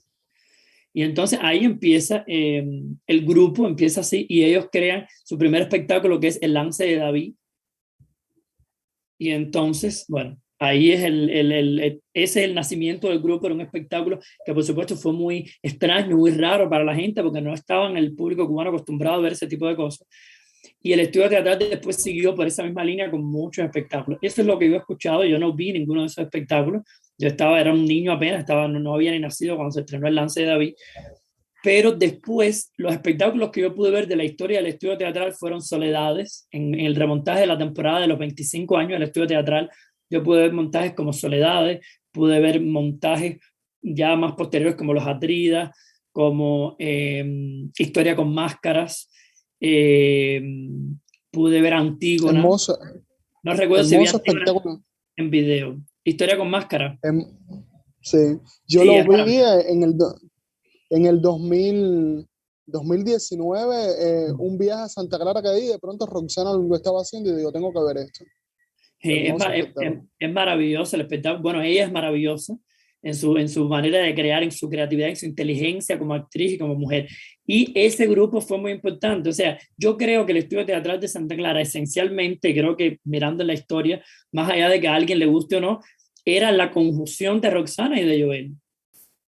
Y entonces ahí empieza, el grupo empieza así y ellos crean su primer espectáculo que es El Lance de David. Y entonces, bueno, ahí es ese es el nacimiento del grupo, era un espectáculo que por supuesto fue muy extraño, muy raro para la gente porque no estaban el público cubano acostumbrado a ver ese tipo de cosas. Y el estudio teatral después siguió por esa misma línea con muchos espectáculos. Eso es lo que yo he escuchado, yo no vi ninguno de esos espectáculos. Yo era un niño apenas, no había ni nacido cuando se estrenó El Lance de David. Pero después, los espectáculos que yo pude ver de la historia del estudio teatral fueron Soledades. En el remontaje de la temporada de los 25 años del estudio teatral, yo pude ver montajes como Soledades, pude ver montajes ya más posteriores como Los Atridas, como Historia con Máscaras, eh, pude ver Antígona, Hermoso, no recuerdo si vi hermoso Antígona espectáculo. en video. Historia con Máscara. Em, sí, yo Sí, lo es vi maravilloso. en el 2019, un viaje a Santa Clara que di, de pronto Roxana lo estaba haciendo y digo, tengo que ver esto. Es, Hermoso espectáculo. es maravilloso el espectáculo. Bueno, ella es maravillosa en su manera de crear, en su creatividad, en su inteligencia como actriz y como mujer. Y ese grupo fue muy importante. O sea, yo creo que el estudio teatral de Santa Clara, esencialmente, creo que mirando la historia, más allá de que a alguien le guste o no, era la conjunción de Roxana y de Joel.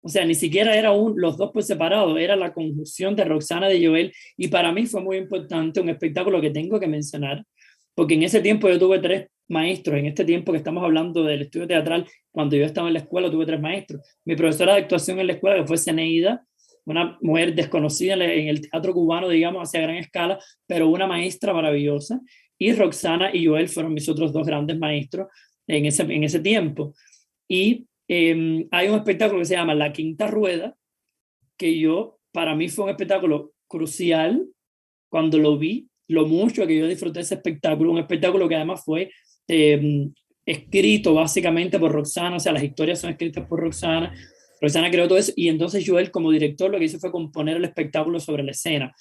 O sea, ni siquiera era los dos por separado, era la conjunción de Roxana y de Joel. Y para mí fue muy importante, un espectáculo que tengo que mencionar, porque en ese tiempo yo tuve 3 maestros. En este tiempo que estamos hablando del estudio teatral, cuando yo estaba en la escuela, tuve 3 maestros. Mi profesora de actuación en la escuela, que fue Zeneida, una mujer desconocida en el teatro cubano, digamos, hacia gran escala, pero una maestra maravillosa. Y Roxana y Joel fueron mis otros 2 grandes maestros en ese tiempo. Y hay un espectáculo que se llama La Quinta Rueda, que para mí fue un espectáculo crucial cuando lo vi, lo mucho que yo disfruté ese espectáculo, un espectáculo que además fue escrito básicamente por Roxana, o sea, las historias son escritas por Roxana. Roxana creó todo eso, y entonces Joel como director lo que hizo fue componer el espectáculo sobre la escena.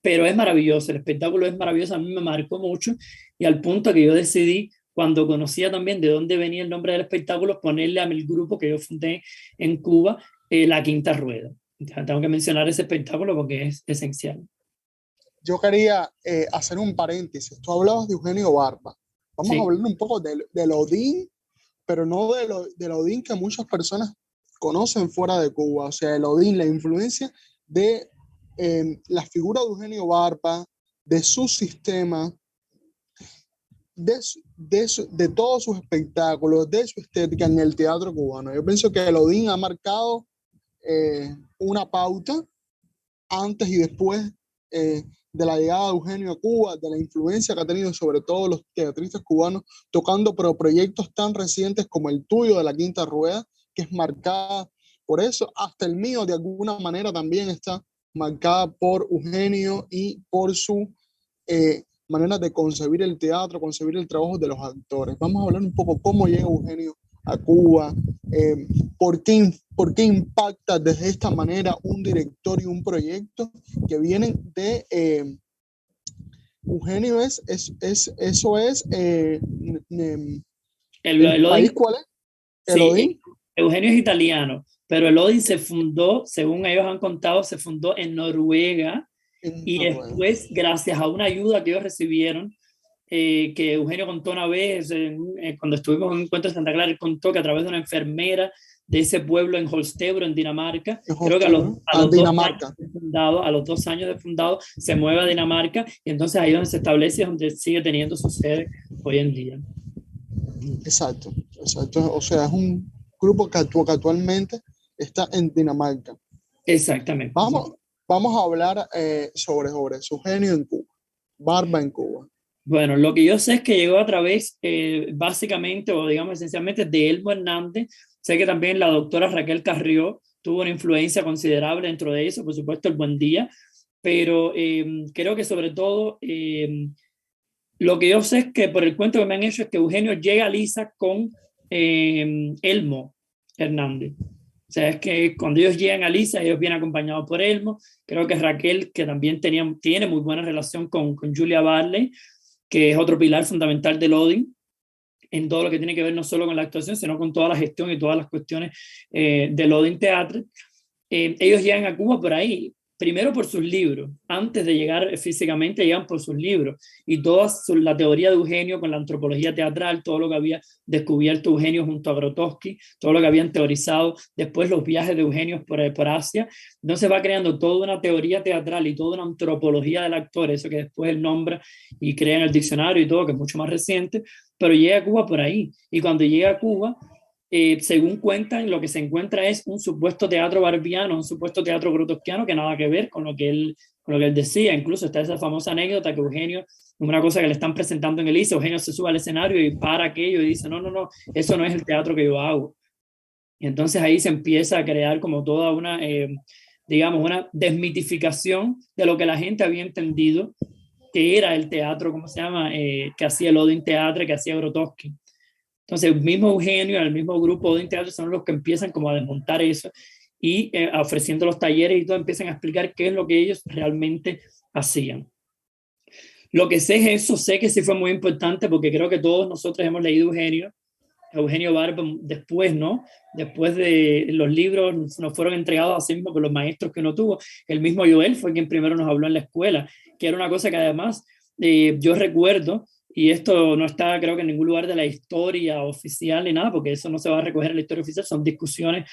Pero es maravilloso, el espectáculo es maravilloso, a mí me marcó mucho, y al punto que yo decidí, cuando conocía también de dónde venía el nombre del espectáculo, ponerle a mi grupo que yo fundé en Cuba, La Quinta Rueda. Tengo que mencionar ese espectáculo porque es esencial. Yo quería hacer un paréntesis. Tú hablabas de Eugenio Barba. Vamos a hablar un poco del Odín, pero no del Odín que muchas personas conocen fuera de Cuba. O sea, el Odín, la influencia de la figura de Eugenio Barba, de su sistema, de todos sus espectáculos, de su estética en el teatro cubano. Yo pienso que el Odín ha marcado una pauta antes y después de la llegada de Eugenio a Cuba, de la influencia que ha tenido sobre todo los teatristas cubanos, tocando proyectos tan recientes como el tuyo de La Quinta Rueda, que es marcada por eso. Hasta el mío, de alguna manera, también está marcada por Eugenio y por su manera de concebir el teatro, concebir el trabajo de los actores. Vamos a hablar un poco cómo llega Eugenio a Cuba, por qué impacta desde esta manera un director y un proyecto que vienen de Eugenio ¿el país Odín, cuál es? ¿El sí, Odín? Eugenio es italiano, pero el Odín se fundó, según ellos han contado, se fundó en Noruega, y después, gracias a una ayuda que ellos recibieron, que Eugenio contó una vez, cuando estuvimos en un encuentro en Santa Clara, él contó que a través de una enfermera de ese pueblo en Holstebro, en Dinamarca, creo que a los 2 años de fundado, se mueve a Dinamarca, y entonces ahí donde se establece, donde sigue teniendo su sede hoy en día. Exacto. O sea, es un grupo que actualmente está en Dinamarca. Exactamente. Vamos a hablar sobre Eugenio en Cuba, Barba en Cuba. Bueno, lo que yo sé es que llegó a través, básicamente, o digamos esencialmente, de Elmo Hernández. Sé que también la doctora Raquel Carrió tuvo una influencia considerable dentro de eso, por supuesto, el Buen Día, pero creo que sobre todo lo que yo sé es que por el cuento que me han hecho es que Eugenio llega a Lisa con Elmo Hernández. O sea, es que cuando ellos llegan a Lisa, ellos vienen acompañados por Elmo. Creo que Raquel, que también tiene muy buena relación con Julia Barley, que es otro pilar fundamental del Odín, en todo lo que tiene que ver no solo con la actuación, sino con toda la gestión y todas las cuestiones del Odín Teatro. Ellos llegan a Cuba por ahí, primero por sus libros, antes de llegar físicamente llegan por sus libros, y toda la teoría de Eugenio con la antropología teatral, todo lo que había descubierto Eugenio junto a Grotowski, todo lo que habían teorizado, después los viajes de Eugenio por Asia. Entonces va creando toda una teoría teatral y toda una antropología del actor, eso que después él nombra y crea en el diccionario y todo, que es mucho más reciente, pero llega a Cuba por ahí, y cuando llega a Cuba, según cuentan, lo que se encuentra es un supuesto teatro barbiano, un supuesto teatro grotowskiano que nada que ver con lo que él decía. Incluso está esa famosa anécdota que Eugenio, una cosa que le están presentando en el ICE, Eugenio se sube al escenario y para aquello y dice, no, eso no es el teatro que yo hago. Y entonces ahí se empieza a crear como toda una, digamos, una desmitificación de lo que la gente había entendido que era el teatro, ¿cómo se llama? Que hacía el Odín Teatro, que hacía Grotowski. Entonces, el mismo Eugenio, el mismo grupo de teatro son los que empiezan como a desmontar eso y ofreciendo los talleres y todo, empiezan a explicar qué es lo que ellos realmente hacían. Lo que sé es eso, sé que sí fue muy importante porque creo que todos nosotros hemos leído Eugenio Barba después, ¿no? Después de los libros nos fueron entregados así mismo por los maestros que uno tuvo. El mismo Joel fue quien primero nos habló en la escuela, que era una cosa que además yo recuerdo y esto no está, creo que en ningún lugar de la historia oficial ni nada, porque eso no se va a recoger en la historia oficial, son discusiones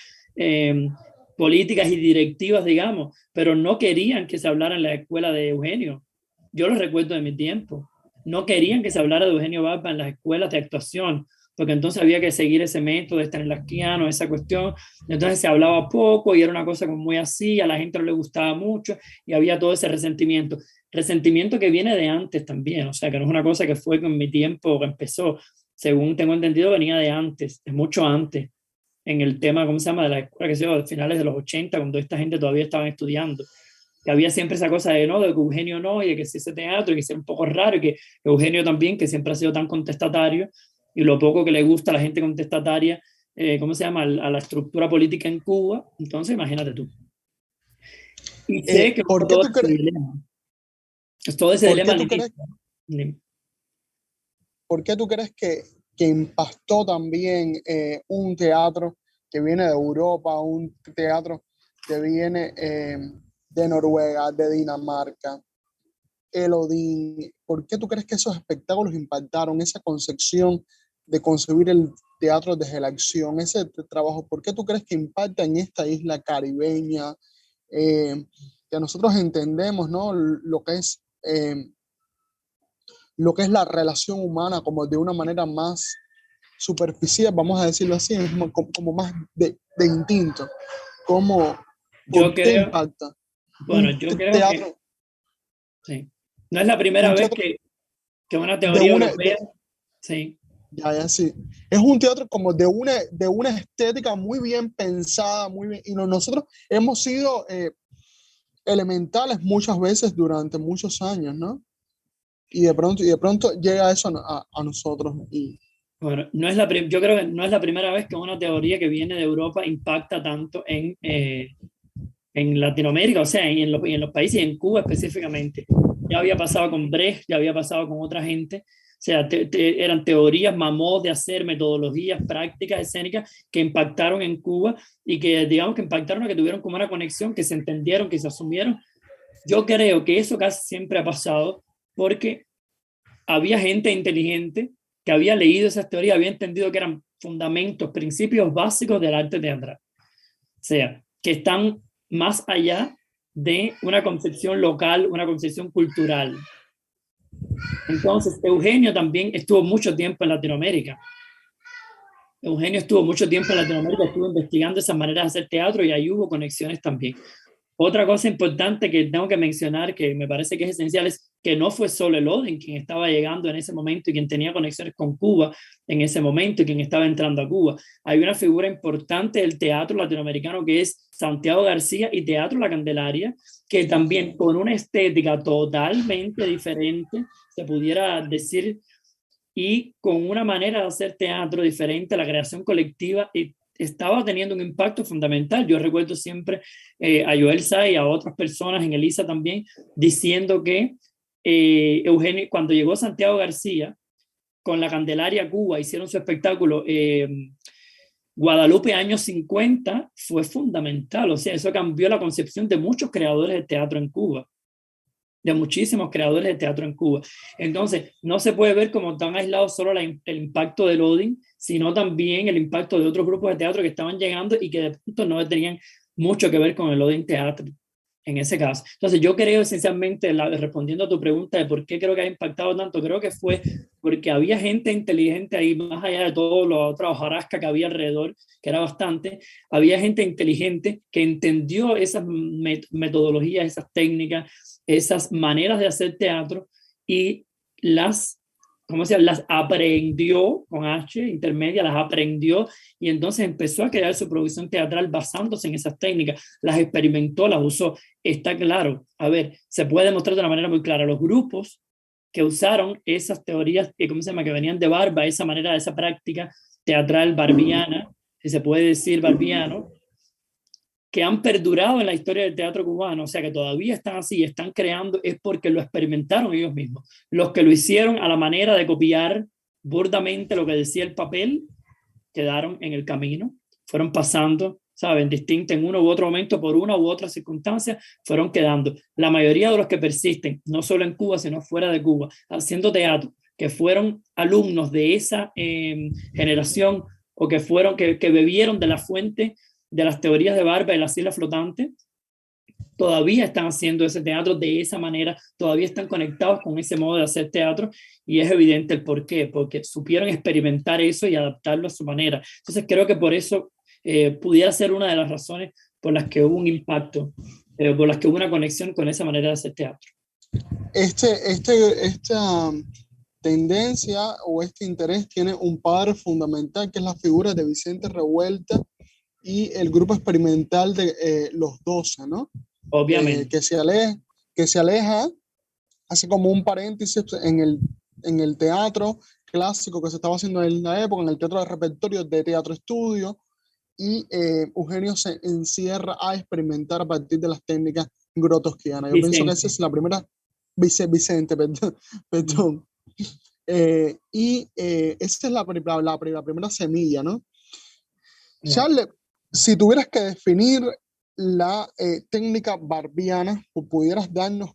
políticas y directivas, digamos, pero no querían que se hablara en la escuela de Eugenio. Yo lo recuerdo de mi tiempo. No querían que se hablara de Eugenio Barba en las escuelas de actuación, porque entonces había que seguir ese método de Stanislavskiano, esa cuestión. Entonces se hablaba poco y era una cosa como muy así, a la gente no le gustaba mucho y había todo ese resentimiento. Resentimiento que viene de antes también, o sea, que no es una cosa que fue con mi tiempo que empezó. Según tengo entendido, venía de antes, de mucho antes, en el tema, ¿cómo se llama?, de la escuela, que se yo, finales de los 80, cuando esta gente todavía estaba estudiando. Que había siempre esa cosa de no, de que Eugenio no, y de que sí ese teatro, y que sea un poco raro, y que Eugenio también, que siempre ha sido tan contestatario, y lo poco que le gusta a la gente contestataria, ¿cómo se llama?, a la estructura política en Cuba. Entonces, imagínate tú. Y sé que ¿Por qué todo tú ese crees, dilema, todo ese por dilema qué al tú inicio. crees, por qué tú crees que impactó también un teatro que viene de Europa, un teatro que viene de Noruega, de Dinamarca, el Odín? ¿Por qué tú crees que esos espectáculos impactaron esa concepción de concebir el teatro desde la acción, ese trabajo? ¿Por qué tú crees que impacta en esta isla caribeña, que nosotros entendemos, ¿no?, lo que es la relación humana como de una manera más superficial, vamos a decirlo así, es como más de instinto? ¿Cómo, Yo ¿Por qué creo, impacta bueno, un yo creo que teatro, sí. No es la primera un vez teatro que una de teoría una, europea, sí. ya, ya, sí. Es un teatro como de una estética muy bien pensada, muy bien. Y nosotros hemos sido elementales muchas veces durante muchos años, ¿no? Y de pronto llega eso a nosotros. Bueno, no es yo creo que no es la primera vez que una teoría que viene de Europa impacta tanto en Latinoamérica, o sea, y en los países, y en Cuba específicamente. Ya había pasado con Brecht, ya había pasado con otra gente. O sea, eran teorías mamós de hacer metodologías, prácticas escénicas que impactaron en Cuba y que, digamos, que impactaron, que tuvieron como una conexión, que se entendieron, que se asumieron. Yo creo que eso casi siempre ha pasado porque había gente inteligente que había leído esas teorías, había entendido que eran fundamentos, principios básicos del arte teatral. O sea, que están más allá de una concepción local, una concepción cultural. Entonces, Eugenio también estuvo mucho tiempo en Latinoamérica. Eugenio estuvo mucho tiempo en Latinoamérica, estuvo investigando esas maneras de hacer teatro y ahí hubo conexiones también. Otra cosa importante que tengo que mencionar, que me parece que es esencial, es que no fue solo el Oden quien estaba llegando en ese momento y quien tenía conexiones con Cuba en ese momento y quien estaba entrando a Cuba. Hay una figura importante del teatro latinoamericano que es Santiago García y Teatro La Candelaria, que también con una estética totalmente diferente, se pudiera decir, y con una manera de hacer teatro diferente, la creación colectiva, y estaba teniendo un impacto fundamental. Yo recuerdo siempre a Joel Sa y a otras personas en Elisa también diciendo que Eugenio, cuando llegó Santiago García con la Candelaria a Cuba, hicieron su espectáculo Guadalupe años 50, fue fundamental. O sea, eso cambió la concepción de muchos creadores de teatro en Cuba, de muchísimos creadores de teatro en Cuba. Entonces, no se puede ver como tan aislado solo el impacto del Odin, sino también el impacto de otros grupos de teatro que estaban llegando y que de pronto no tenían mucho que ver con el Odin Teatro en ese caso. Entonces, yo creo esencialmente, respondiendo a tu pregunta de por qué creo que ha impactado tanto, creo que fue porque había gente inteligente ahí, más allá de todo lo otra hojarasca que había alrededor, que era bastante, había gente inteligente que entendió esas metodologías, esas técnicas, esas maneras de hacer teatro y las, ¿cómo se llama?, las aprendió con H intermedia, las aprendió y entonces empezó a crear su producción teatral basándose en esas técnicas, las experimentó, las usó. Está claro, a ver, se puede demostrar de una manera muy clara, los grupos que usaron esas teorías que, ¿cómo se llama?, que venían de Barba, esa manera, esa práctica teatral barbiana, si se puede decir barbiano, que han perdurado en la historia del teatro cubano, o sea, que todavía están así, están creando, es porque lo experimentaron ellos mismos. Los que lo hicieron a la manera de copiar burdamente lo que decía el papel, quedaron en el camino, fueron pasando, ¿saben? Distinto en uno u otro momento, por una u otra circunstancia, fueron quedando. La mayoría de los que persisten, no solo en Cuba, sino fuera de Cuba, haciendo teatro, que fueron alumnos de esa generación o que bebieron de la fuente de las teorías de Barba y las islas flotantes, todavía están haciendo ese teatro de esa manera, todavía están conectados con ese modo de hacer teatro, y es evidente el por qué, porque supieron experimentar eso y adaptarlo a su manera. Entonces creo que por eso pudiera ser una de las razones por las que hubo un impacto, por las que hubo una conexión con esa manera de hacer teatro. Esta tendencia o este interés tiene un padre fundamental, que es la figura de Vicente Revuelta y el grupo experimental de Los 12, ¿no? Obviamente. Que se aleja, hace como un paréntesis en el teatro clásico que se estaba haciendo en la época, en el teatro de repertorio de teatro estudio, y Eugenio se encierra a experimentar a partir de las técnicas grotowskianas. Yo pienso que esa es la primera, Vicente, perdón. Esa es la primera semilla, ¿no? Yeah. Charles, si tuvieras que definir la técnica barbiana, o pudieras darnos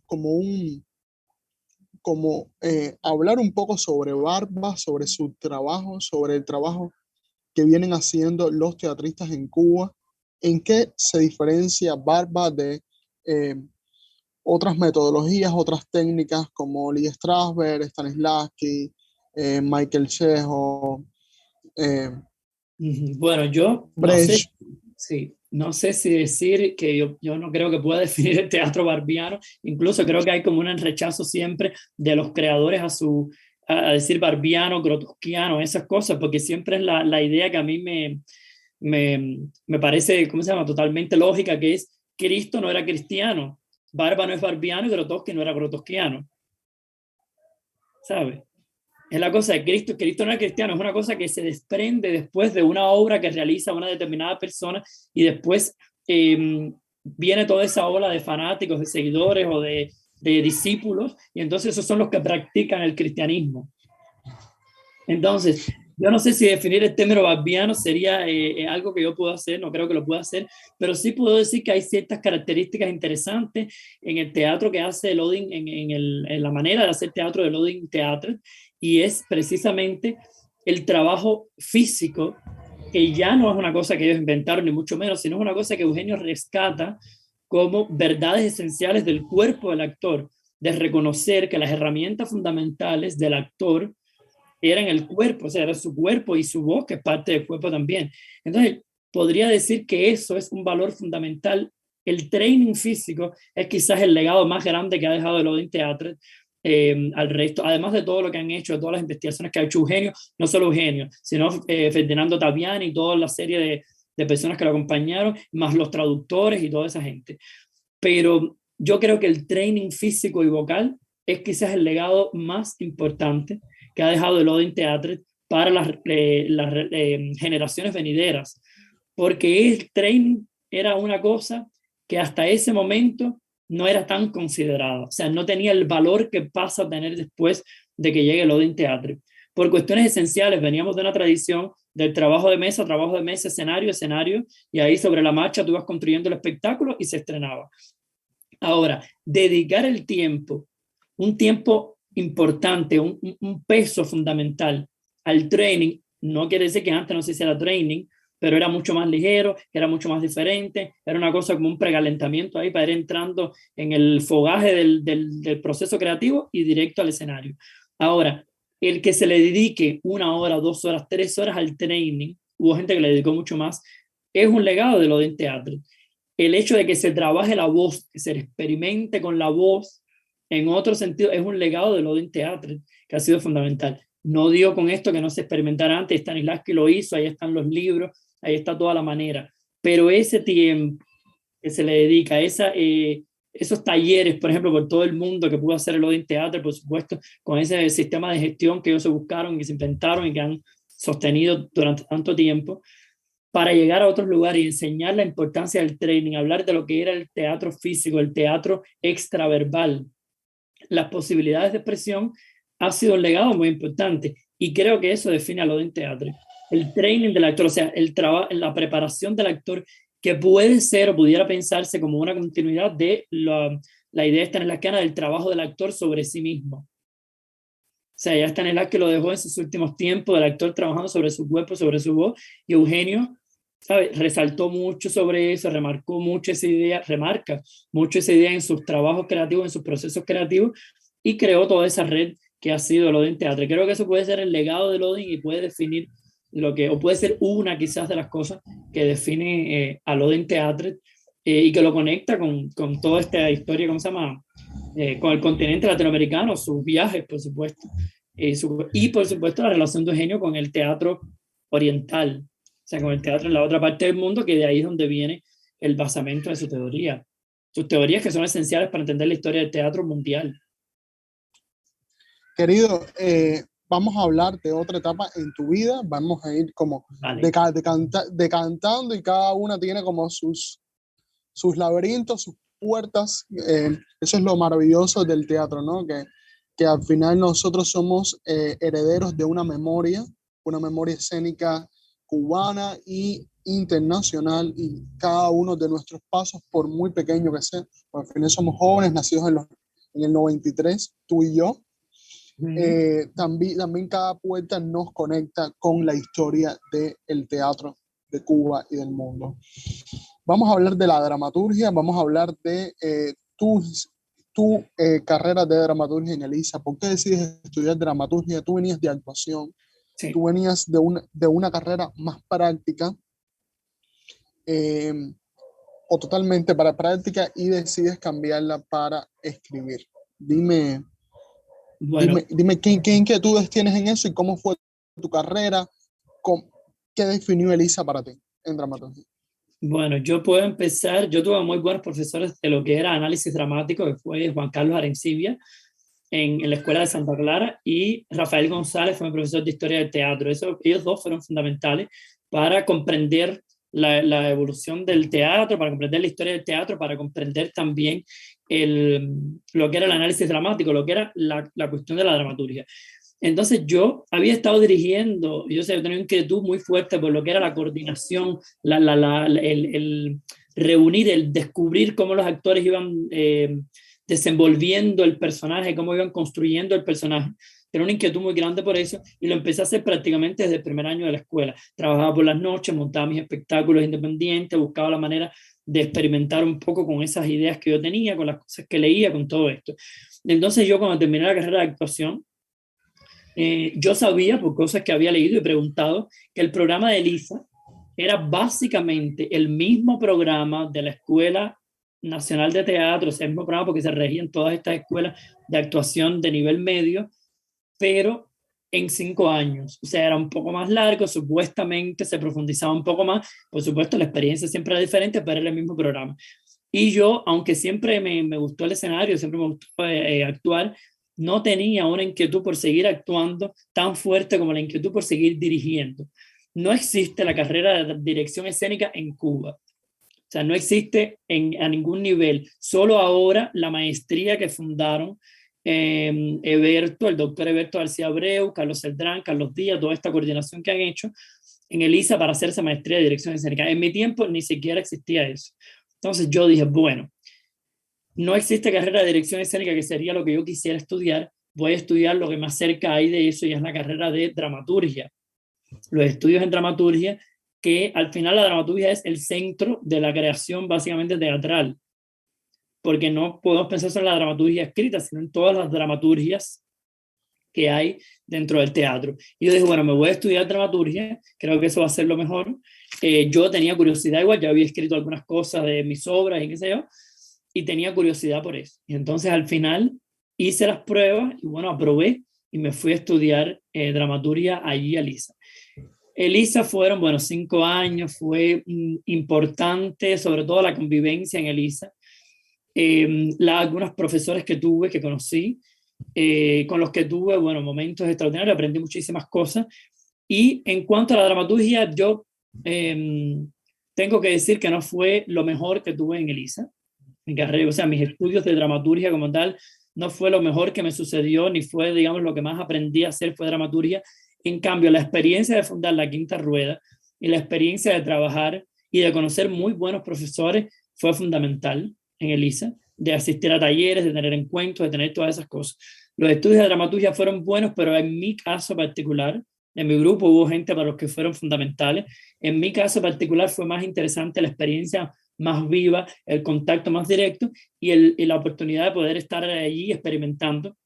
hablar un poco sobre Barba, sobre su trabajo, sobre el trabajo que vienen haciendo los teatristas en Cuba, ¿en qué se diferencia Barba de otras metodologías, otras técnicas como Lee Strasberg, Stanislavski, Michael Chejo? Bueno, yo no sé si decir que yo no creo que pueda definir el teatro barbiano. Incluso creo que hay como un rechazo siempre de los creadores a decir barbiano, grotowskiano, esas cosas, porque siempre es la idea que a mí me parece, ¿cómo se llama?, totalmente lógica, que es: Cristo no era cristiano, Barba no es barbiano y Grotowski no era grotowskiano, ¿sabes? Es la cosa de Cristo. Cristo no es cristiano, es una cosa que se desprende después de una obra que realiza una determinada persona, y después viene toda esa ola de fanáticos, de seguidores o de discípulos, y entonces esos son los que practican el cristianismo. Entonces, yo no sé si definir el término barbiano sería algo que yo puedo hacer, no creo que lo pueda hacer, pero sí puedo decir que hay ciertas características interesantes en el teatro que hace el Odin, en la manera de hacer teatro del Odin Theatre, y es precisamente el trabajo físico, que ya no es una cosa que ellos inventaron, ni mucho menos, sino es una cosa que Eugenio rescata como verdades esenciales del cuerpo del actor, de reconocer que las herramientas fundamentales del actor eran el cuerpo, o sea, era su cuerpo y su voz, que es parte del cuerpo también. Entonces, podría decir que eso es un valor fundamental. El training físico es quizás el legado más grande que ha dejado el Odin Theatre al resto, además de todo lo que han hecho, de todas las investigaciones que ha hecho Eugenio, no solo Eugenio, sino Ferdinando Taviani y toda la serie de personas que lo acompañaron, más los traductores y toda esa gente. Pero yo creo que el training físico y vocal es quizás el legado más importante que ha dejado el Odin Theatre para las generaciones venideras, porque el training era una cosa que hasta ese momento no era tan considerada, o sea, no tenía el valor que pasa a tener después de que llegue el Odin Theatre. Por cuestiones esenciales, veníamos de una tradición del trabajo de mesa, escenario, y ahí sobre la marcha tú ibas construyendo el espectáculo y se estrenaba. Ahora, dedicar el tiempo, un tiempo importante, un peso fundamental al training, no quiere decir que antes no se hiciera training, pero era mucho más ligero, era mucho más diferente, era una cosa como un precalentamiento ahí para ir entrando en el fogaje del proceso creativo y directo al escenario. Ahora, el que se le dedique 1 hora, 2 horas, 3 horas al training, hubo gente que le dedicó mucho más, es un legado de lo del teatro. El hecho de que se trabaje la voz, que se experimente con la voz, en otro sentido, es un legado del Odin Theatre, que ha sido fundamental. No digo con esto que no se experimentara antes, Stanislavski lo hizo, ahí están los libros, ahí está toda la manera, pero ese tiempo que se le dedica, esos talleres, por ejemplo, por todo el mundo que pudo hacer el Odin Theatre, por supuesto, con ese sistema de gestión que ellos se buscaron, que se inventaron y que han sostenido durante tanto tiempo, para llegar a otros lugares y enseñar la importancia del training, hablar de lo que era el teatro físico, el teatro extraverbal, las posibilidades de expresión, ha sido un legado muy importante, y creo que eso define al Odin Theatre. El training del actor, o sea, la preparación del actor, que puede ser o pudiera pensarse como una continuidad de la idea stanislavskiana del trabajo del actor sobre sí mismo. sea, ya Stanislas que lo dejó en sus últimos tiempos, el actor trabajando sobre su cuerpo, sobre su voz, y Eugenio, ¿sabes? Resaltó mucho sobre eso, remarcó mucho esa idea, remarca mucho esa idea en sus trabajos creativos, en sus procesos creativos, y creó toda esa red que ha sido el Odin Teatro. Creo que eso puede ser el legado del Odin y puede definir lo que, o puede ser una quizás de las cosas que define al Odin Teatro, y que lo conecta con toda esta historia, ¿cómo se llama? Con el continente latinoamericano, sus viajes, por supuesto, y por supuesto la relación de Eugenio con el teatro oriental, o sea, con el teatro en la otra parte del mundo, que de ahí es donde viene el basamento de su teoría. Sus teorías que son esenciales para entender la historia del teatro mundial. Querido, vamos a hablar de otra etapa en tu vida, vamos a ir como Vale. decantando y cada una tiene como sus laberintos, sus puertas. Eso es lo maravilloso del teatro, ¿no? Que al final nosotros somos herederos de una memoria escénica cubana y internacional, y cada uno de nuestros pasos, por muy pequeño que sea, al final somos jóvenes nacidos en el 93, tú y yo. También cada puerta nos conecta con la historia del teatro de Cuba y del mundo. Vamos a hablar de la dramaturgia, vamos a hablar de tu carrera de dramaturgia en Elisa. ¿Por qué decides estudiar dramaturgia? Tú venías de actuación, Sí. tú venías de una carrera más práctica, o totalmente para práctica, y decides cambiarla para escribir. Dime, Bueno, ¿qué inquietudes tienes en eso y cómo fue tu carrera? ¿Qué definió Elisa para ti en dramaturgia? bueno, yo puedo empezar. Yo tuve muy buenos profesores de lo que era análisis dramático, que fue Juan Carlos Arencibia en la Escuela de Santa Clara, y Rafael González fue mi profesor de historia del teatro. Ellos dos fueron fundamentales para comprender la evolución del teatro, para comprender la historia del teatro, para comprender también lo que era el análisis dramático, lo que era la cuestión de la dramaturgia. Entonces yo había estado dirigiendo, yo tenía una inquietud muy fuerte por lo que era la coordinación, el reunir, el descubrir cómo los actores iban desenvolviendo el personaje, cómo iban construyendo el personaje. Tenía una inquietud muy grande por eso, y lo empecé a hacer prácticamente desde el primer año de la escuela. Trabajaba por las noches, montaba mis espectáculos independientes, buscaba la manera de experimentar un poco con esas ideas que yo tenía, con las cosas que leía, con todo esto. Entonces yo, cuando terminé la carrera de actuación, yo sabía, por cosas que había leído y preguntado, que el programa de Elisa era básicamente el mismo programa de la Escuela Nacional de Teatro, o sea, el mismo programa porque se regían todas estas escuelas de actuación de nivel medio, pero en 5 años. O sea, era un poco más largo, supuestamente se profundizaba un poco más. Por supuesto, la experiencia siempre era diferente, pero era el mismo programa. Y yo, aunque siempre me gustó el escenario, siempre me gustó actuar, no tenía una inquietud por seguir actuando tan fuerte como la inquietud por seguir dirigiendo. No existe la carrera de dirección escénica en Cuba. O sea, no existe a ningún nivel. Solo ahora la maestría que fundaron Eberto, el doctor Eberto García Abreu, Carlos Celdrán, Carlos Díaz, toda esta coordinación que han hecho en Elisa para hacerse maestría de dirección escénica. En mi tiempo ni siquiera existía eso. Entonces yo dije, bueno, no existe carrera de dirección escénica, que sería lo que yo quisiera estudiar. Voy a estudiar lo que más cerca hay de eso, y es la carrera de dramaturgia. Los estudios en dramaturgia, que al final la dramaturgia es el centro de la creación básicamente teatral, porque no podemos pensar solo en la dramaturgia escrita, sino en todas las dramaturgias que hay dentro del teatro. Y yo dije, bueno, me voy a estudiar dramaturgia, creo que eso va a ser lo mejor. Yo tenía curiosidad igual, ya había escrito algunas cosas de mis obras y qué sé yo, y tenía curiosidad por eso. Y entonces al final hice las pruebas y bueno, aprobé y me fui a estudiar dramaturgia allí a Elisa. Elisa fueron, bueno, 5 años, fue importante, sobre todo la convivencia en Elisa. Algunos profesores que tuve, que conocí, con los que tuve, bueno, momentos extraordinarios, aprendí muchísimas cosas. Y en cuanto a la dramaturgia, yo tengo que decir que no fue lo mejor que tuve en Elisa, mi carrera, o sea, mis estudios de dramaturgia como tal, no fue lo mejor que me sucedió, ni fue, digamos, lo que más aprendí a hacer fue dramaturgia. En cambio, la experiencia de fundar la Quinta Rueda y la experiencia de trabajar y de conocer muy buenos profesores fue fundamental en Elisa. de asistir a talleres, de tener encuentros, de tener todas esas cosas. Los estudios de dramaturgia fueron buenos, pero en mi caso particular, en mi grupo hubo gente para los que fueron fundamentales. En mi caso particular fue más interesante la experiencia más viva, el contacto más directo y la oportunidad de poder estar allí experimentando.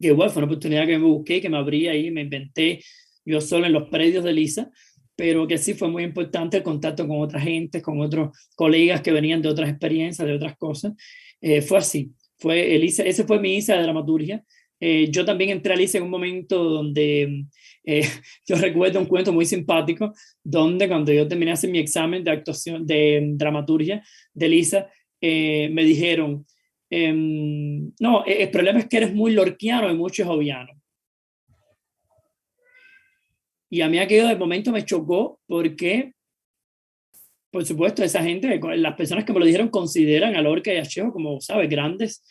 Que igual fue una oportunidad que me busqué, que me abrí ahí, me inventé yo solo en los predios de Lisa, pero que sí fue muy importante el contacto con otra gente, con otros colegas que venían de otras experiencias, de otras cosas. Fue así, fue Elisa, ese fue mi ISA de dramaturgia. Yo también entré a Lisa en un momento donde yo recuerdo un cuento muy simpático, donde cuando yo terminé de hacer mi examen de actuación, de dramaturgia de Lisa, me dijeron, no, el problema es que eres muy lorquiano y mucho joviano. Y a mí aquello de momento me chocó porque, por supuesto, esa gente, las personas que me lo dijeron consideran a Lorca y a Chejo como, ¿sabes? Grandes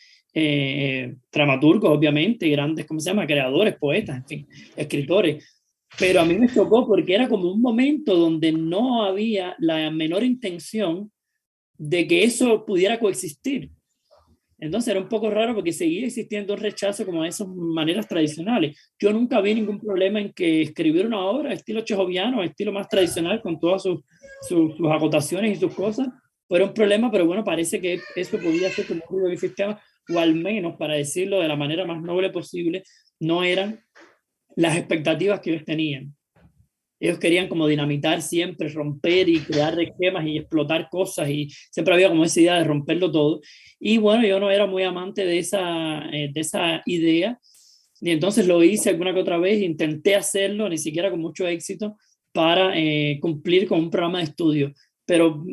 dramaturgos, obviamente, grandes, ¿cómo se llama? Creadores, poetas, en fin, escritores. Pero a mí me chocó porque era como un momento donde no había la menor intención de que eso pudiera coexistir. Entonces era un poco raro porque seguía existiendo un rechazo como a esas maneras tradicionales. Yo nunca vi ningún problema en que escribir una obra estilo chejoviano, estilo más tradicional, con todas sus acotaciones y sus cosas, fuera un problema, pero bueno, parece que eso podía ser como un del sistema, o al menos, para decirlo de la manera más noble posible, no eran las expectativas que ellos tenían. Ellos querían como dinamitar siempre, romper y crear esquemas y explotar cosas y siempre había como esa idea de romperlo todo. Y bueno, yo no era muy amante de esa idea y entonces lo hice alguna que otra vez, intenté hacerlo, ni siquiera con mucho éxito, para cumplir con un programa de estudio. Pero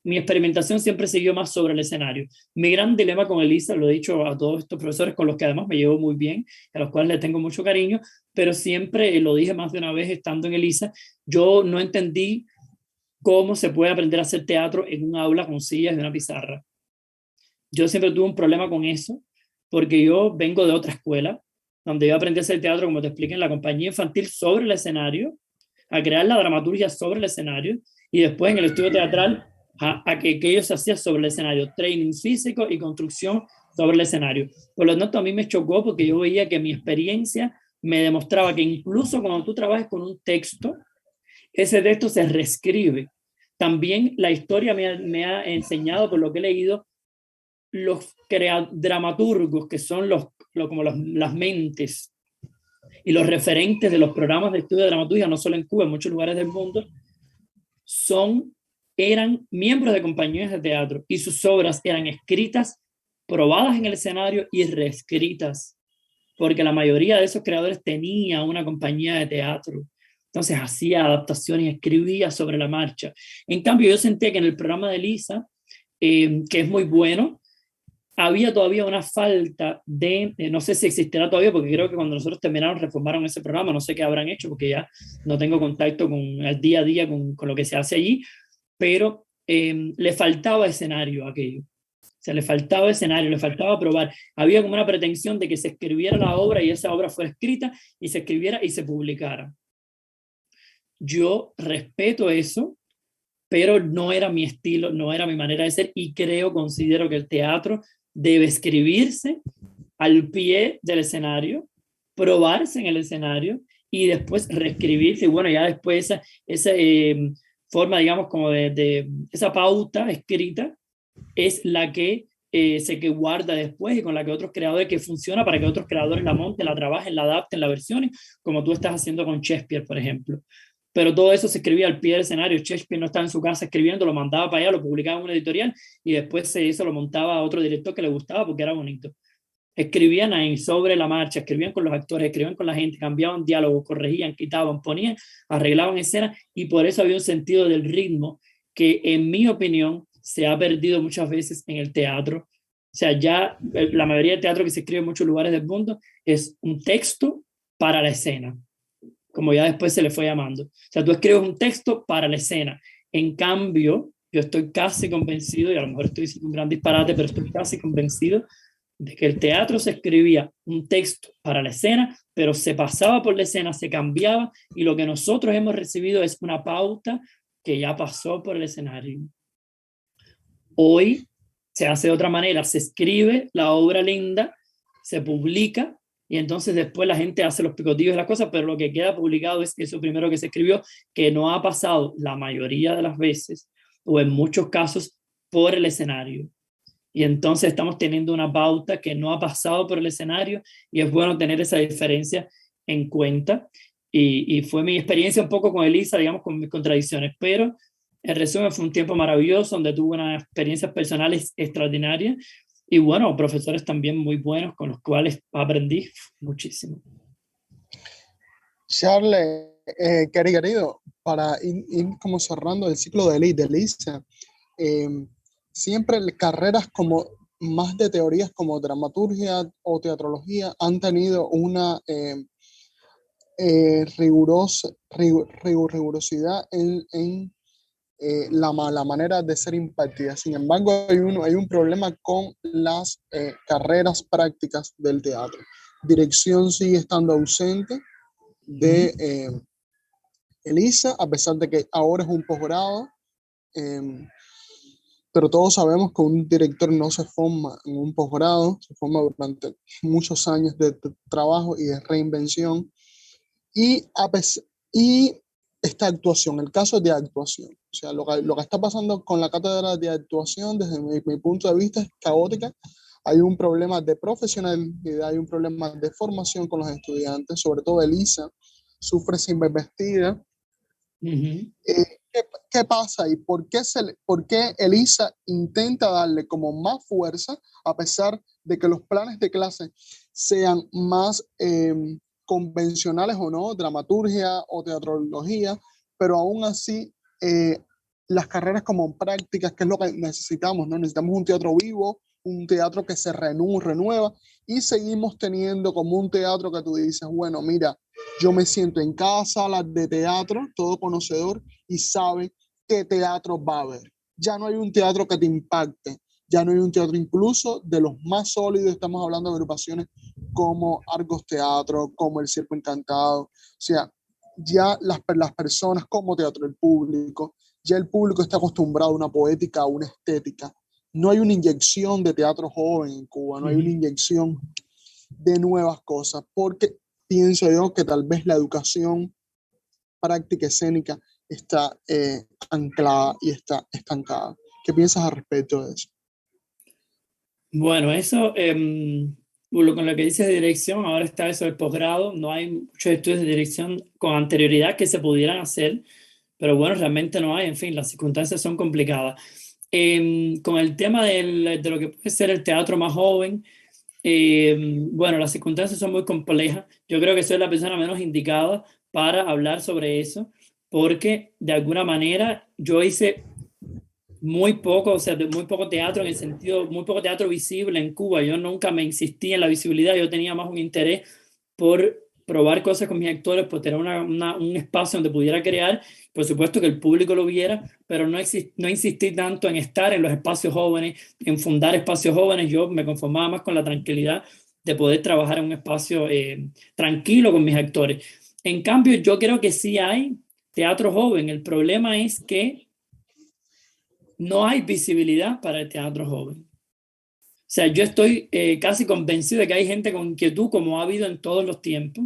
mi experimentación siempre siguió más sobre el escenario. Mi gran dilema con Elisa, lo he dicho a todos estos profesores con los que además me llevo muy bien, a los cuales le tengo mucho cariño, pero siempre lo dije más de una vez estando en Elisa, yo no entendí cómo se puede aprender a hacer teatro en un aula con sillas y una pizarra. Yo siempre tuve un problema con eso, porque yo vengo de otra escuela, donde yo aprendí a hacer teatro, como te expliqué, en la compañía infantil sobre el escenario, a crear la dramaturgia sobre el escenario, y después en el estudio teatral a que ellos se hacía sobre el escenario, training físico y construcción sobre el escenario. Por lo tanto, a mí me chocó porque yo veía que mi experiencia me demostraba que incluso cuando tú trabajas con un texto, ese texto se reescribe. También la historia me ha enseñado, por lo que he leído, los dramaturgos, que son como las mentes y los referentes de los programas de estudio de dramaturgia, no solo en Cuba, en muchos lugares del mundo, eran miembros de compañías de teatro y sus obras eran escritas, probadas en el escenario y reescritas, porque la mayoría de esos creadores tenía una compañía de teatro. Entonces hacía adaptaciones y escribía sobre la marcha. En cambio, yo sentía que en el programa de Lisa, que es muy bueno, había todavía una falta no sé si existirá todavía, porque creo que cuando nosotros terminaron reformaron ese programa, no sé qué habrán hecho, porque ya no tengo contacto con el día a día con lo que se hace allí, pero le faltaba escenario a aquello. O sea, le faltaba escenario, le faltaba probar. Había como una pretensión de que se escribiera la obra y esa obra fuera escrita y se escribiera y se publicara. Yo respeto eso, pero no era mi estilo, no era mi manera de ser y considero que el teatro debe escribirse al pie del escenario, probarse en el escenario y después reescribirse. Y bueno, ya después esa forma, digamos, como de esa pauta escrita es la que que guarda después y con la que otros creadores, que funciona para que otros creadores la monten, la trabajen, la adapten, la versionen, como tú estás haciendo con Shakespeare, por ejemplo. Pero todo eso se escribía al pie del escenario. Shakespeare no estaba en su casa escribiendo, lo mandaba para allá, lo publicaba en una editorial y después eso lo montaba a otro director que le gustaba porque era bonito. Escribían ahí sobre la marcha, escribían con los actores, escribían con la gente, cambiaban diálogos, corregían, quitaban, ponían, arreglaban escenas y por eso había un sentido del ritmo que, en mi opinión, se ha perdido muchas veces en el teatro. O sea, ya la mayoría del teatro que se escribe en muchos lugares del mundo es un texto para la escena, como ya después se le fue llamando. O sea, tú escribes un texto para la escena. En cambio, yo estoy casi convencido, y a lo mejor estoy diciendo un gran disparate, pero estoy casi convencido de que el teatro se escribía un texto para la escena, pero se pasaba por la escena, se cambiaba, y lo que nosotros hemos recibido es una pauta que ya pasó por el escenario. Hoy se hace de otra manera, se escribe la obra linda, se publica, y entonces después la gente hace los picotillos y las cosas, pero lo que queda publicado es eso primero que se escribió, que no ha pasado la mayoría de las veces, o en muchos casos, por el escenario. Y entonces estamos teniendo una pauta que no ha pasado por el escenario, y es bueno tener esa diferencia en cuenta. Y fue mi experiencia un poco con Elisa, digamos, con mis contradicciones, pero en resumen fue un tiempo maravilloso donde tuve unas experiencias personales extraordinarias y bueno, profesores también muy buenos con los cuales aprendí muchísimo. Charles, querido, para ir como cerrando el ciclo de Elisa, siempre carreras como más de teorías como dramaturgia o teatrología han tenido una rigurosidad en la manera de ser impartida. Sin embargo, hay un problema con las carreras prácticas del teatro. Dirección sigue estando ausente de Elisa, a pesar de que ahora es un posgrado, pero todos sabemos que un director no se forma en un posgrado, se forma durante muchos años de trabajo y de reinvención. Y esta actuación, el caso de actuación, o sea, lo que está pasando con la cátedra de actuación desde mi punto de vista es caótica. Hay un problema de profesionalidad, hay un problema de formación con los estudiantes, sobre todo Elisa sufre sin ver vestida. ¿Qué pasa y por qué Elisa intenta darle como más fuerza a pesar de que los planes de clase sean más convencionales o no, dramaturgia o teatrología, pero aún así las carreras como prácticas, que es lo que necesitamos, ¿no? Necesitamos un teatro vivo, un teatro que se renueva, y seguimos teniendo como un teatro que tú dices, bueno, mira, yo me siento en cada sala de teatro, todo conocedor, y sabe qué teatro va a haber. Ya no hay un teatro que te impacte, ya no hay un teatro incluso de los más sólidos, estamos hablando de agrupaciones como Argos Teatro, como El Circo Encantado, o sea, ya las personas como teatro, el público, ya el público está acostumbrado a una poética, a una estética. No hay una inyección de teatro joven en Cuba, no hay una inyección de nuevas cosas, porque pienso yo que tal vez la educación práctica escénica está anclada y está estancada. ¿Qué piensas al respecto de eso? Bueno, eso, con lo que dices de dirección, ahora está eso del posgrado, no hay muchos estudios de dirección con anterioridad que se pudieran hacer, pero bueno, realmente no hay, en fin, las circunstancias son complicadas. Con el tema de lo que puede ser el teatro más joven, bueno, las circunstancias son muy complejas. Yo creo que soy la persona menos indicada para hablar sobre eso, porque de alguna manera yo hice muy poco, o sea, muy poco teatro en el sentido, muy poco teatro visible en Cuba. Yo nunca me insistí en la visibilidad, yo tenía más un interés por probar cosas con mis actores, por tener un espacio donde pudiera crear, por supuesto que el público lo viera, pero no insistí tanto en estar en los espacios jóvenes, en fundar espacios jóvenes. Yo me conformaba más con la tranquilidad de poder trabajar en un espacio tranquilo con mis actores. En cambio, yo creo que sí hay teatro joven. El problema es que no hay visibilidad para el teatro joven. O sea, yo estoy casi convencido de que hay gente con inquietud, como ha habido en todos los tiempos,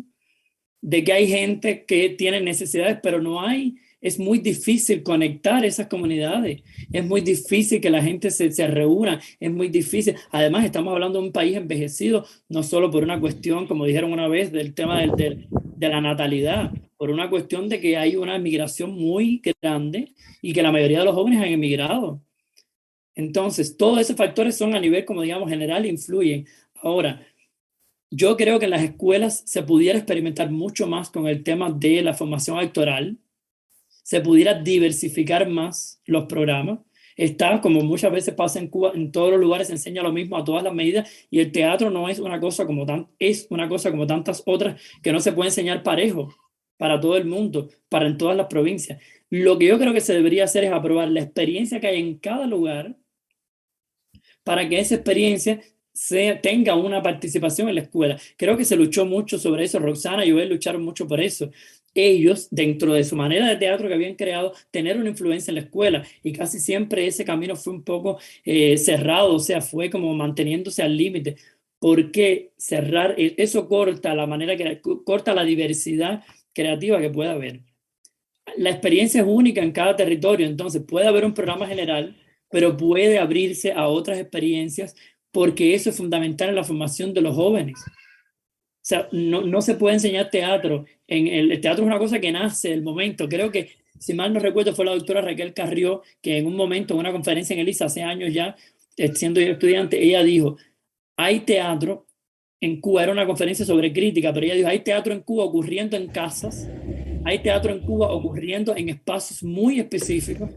de que hay gente que tiene necesidades, pero no hay. Es muy difícil conectar esas comunidades, es muy difícil que la gente se reúna, es muy difícil. Además, estamos hablando de un país envejecido, no solo por una cuestión, como dijeron una vez, del tema de la natalidad, por una cuestión de que hay una migración muy grande y que la mayoría de los jóvenes han emigrado. Entonces, todos esos factores son a nivel, como digamos, general, influyen. Ahora, yo creo que en las escuelas se pudiera experimentar mucho más con el tema de la formación actoral, se pudiera diversificar más los programas. Está, como muchas veces pasa en Cuba, en todos los lugares se enseña lo mismo a todas las medidas, y el teatro no es una cosa es una cosa como tantas otras que no se puede enseñar parejo para todo el mundo, para en todas las provincias. Lo que yo creo que se debería hacer es aprobar la experiencia que hay en cada lugar para que esa experiencia tenga una participación en la escuela. Creo que se luchó mucho sobre eso. Roxana y Joel lucharon mucho por eso. ellos, dentro de su manera de teatro que habían creado, tener una influencia en la escuela. Y casi siempre ese camino fue un poco cerrado, o sea, fue como manteniéndose al límite. Porque cerrar, eso corta la manera que corta la diversidad creativa que pueda haber. La experiencia es única en cada territorio, entonces puede haber un programa general, pero puede abrirse a otras experiencias porque eso es fundamental en la formación de los jóvenes. O sea, no se puede enseñar teatro. El teatro es una cosa que nace del momento. Creo que, si mal no recuerdo, fue la doctora Raquel Carrió, que en un momento, en una conferencia en ELISA, hace años ya, siendo yo estudiante, ella dijo, hay teatro en Cuba, era una conferencia sobre crítica, pero ella dijo, hay teatro en Cuba ocurriendo en casas, hay teatro en Cuba ocurriendo en espacios muy específicos,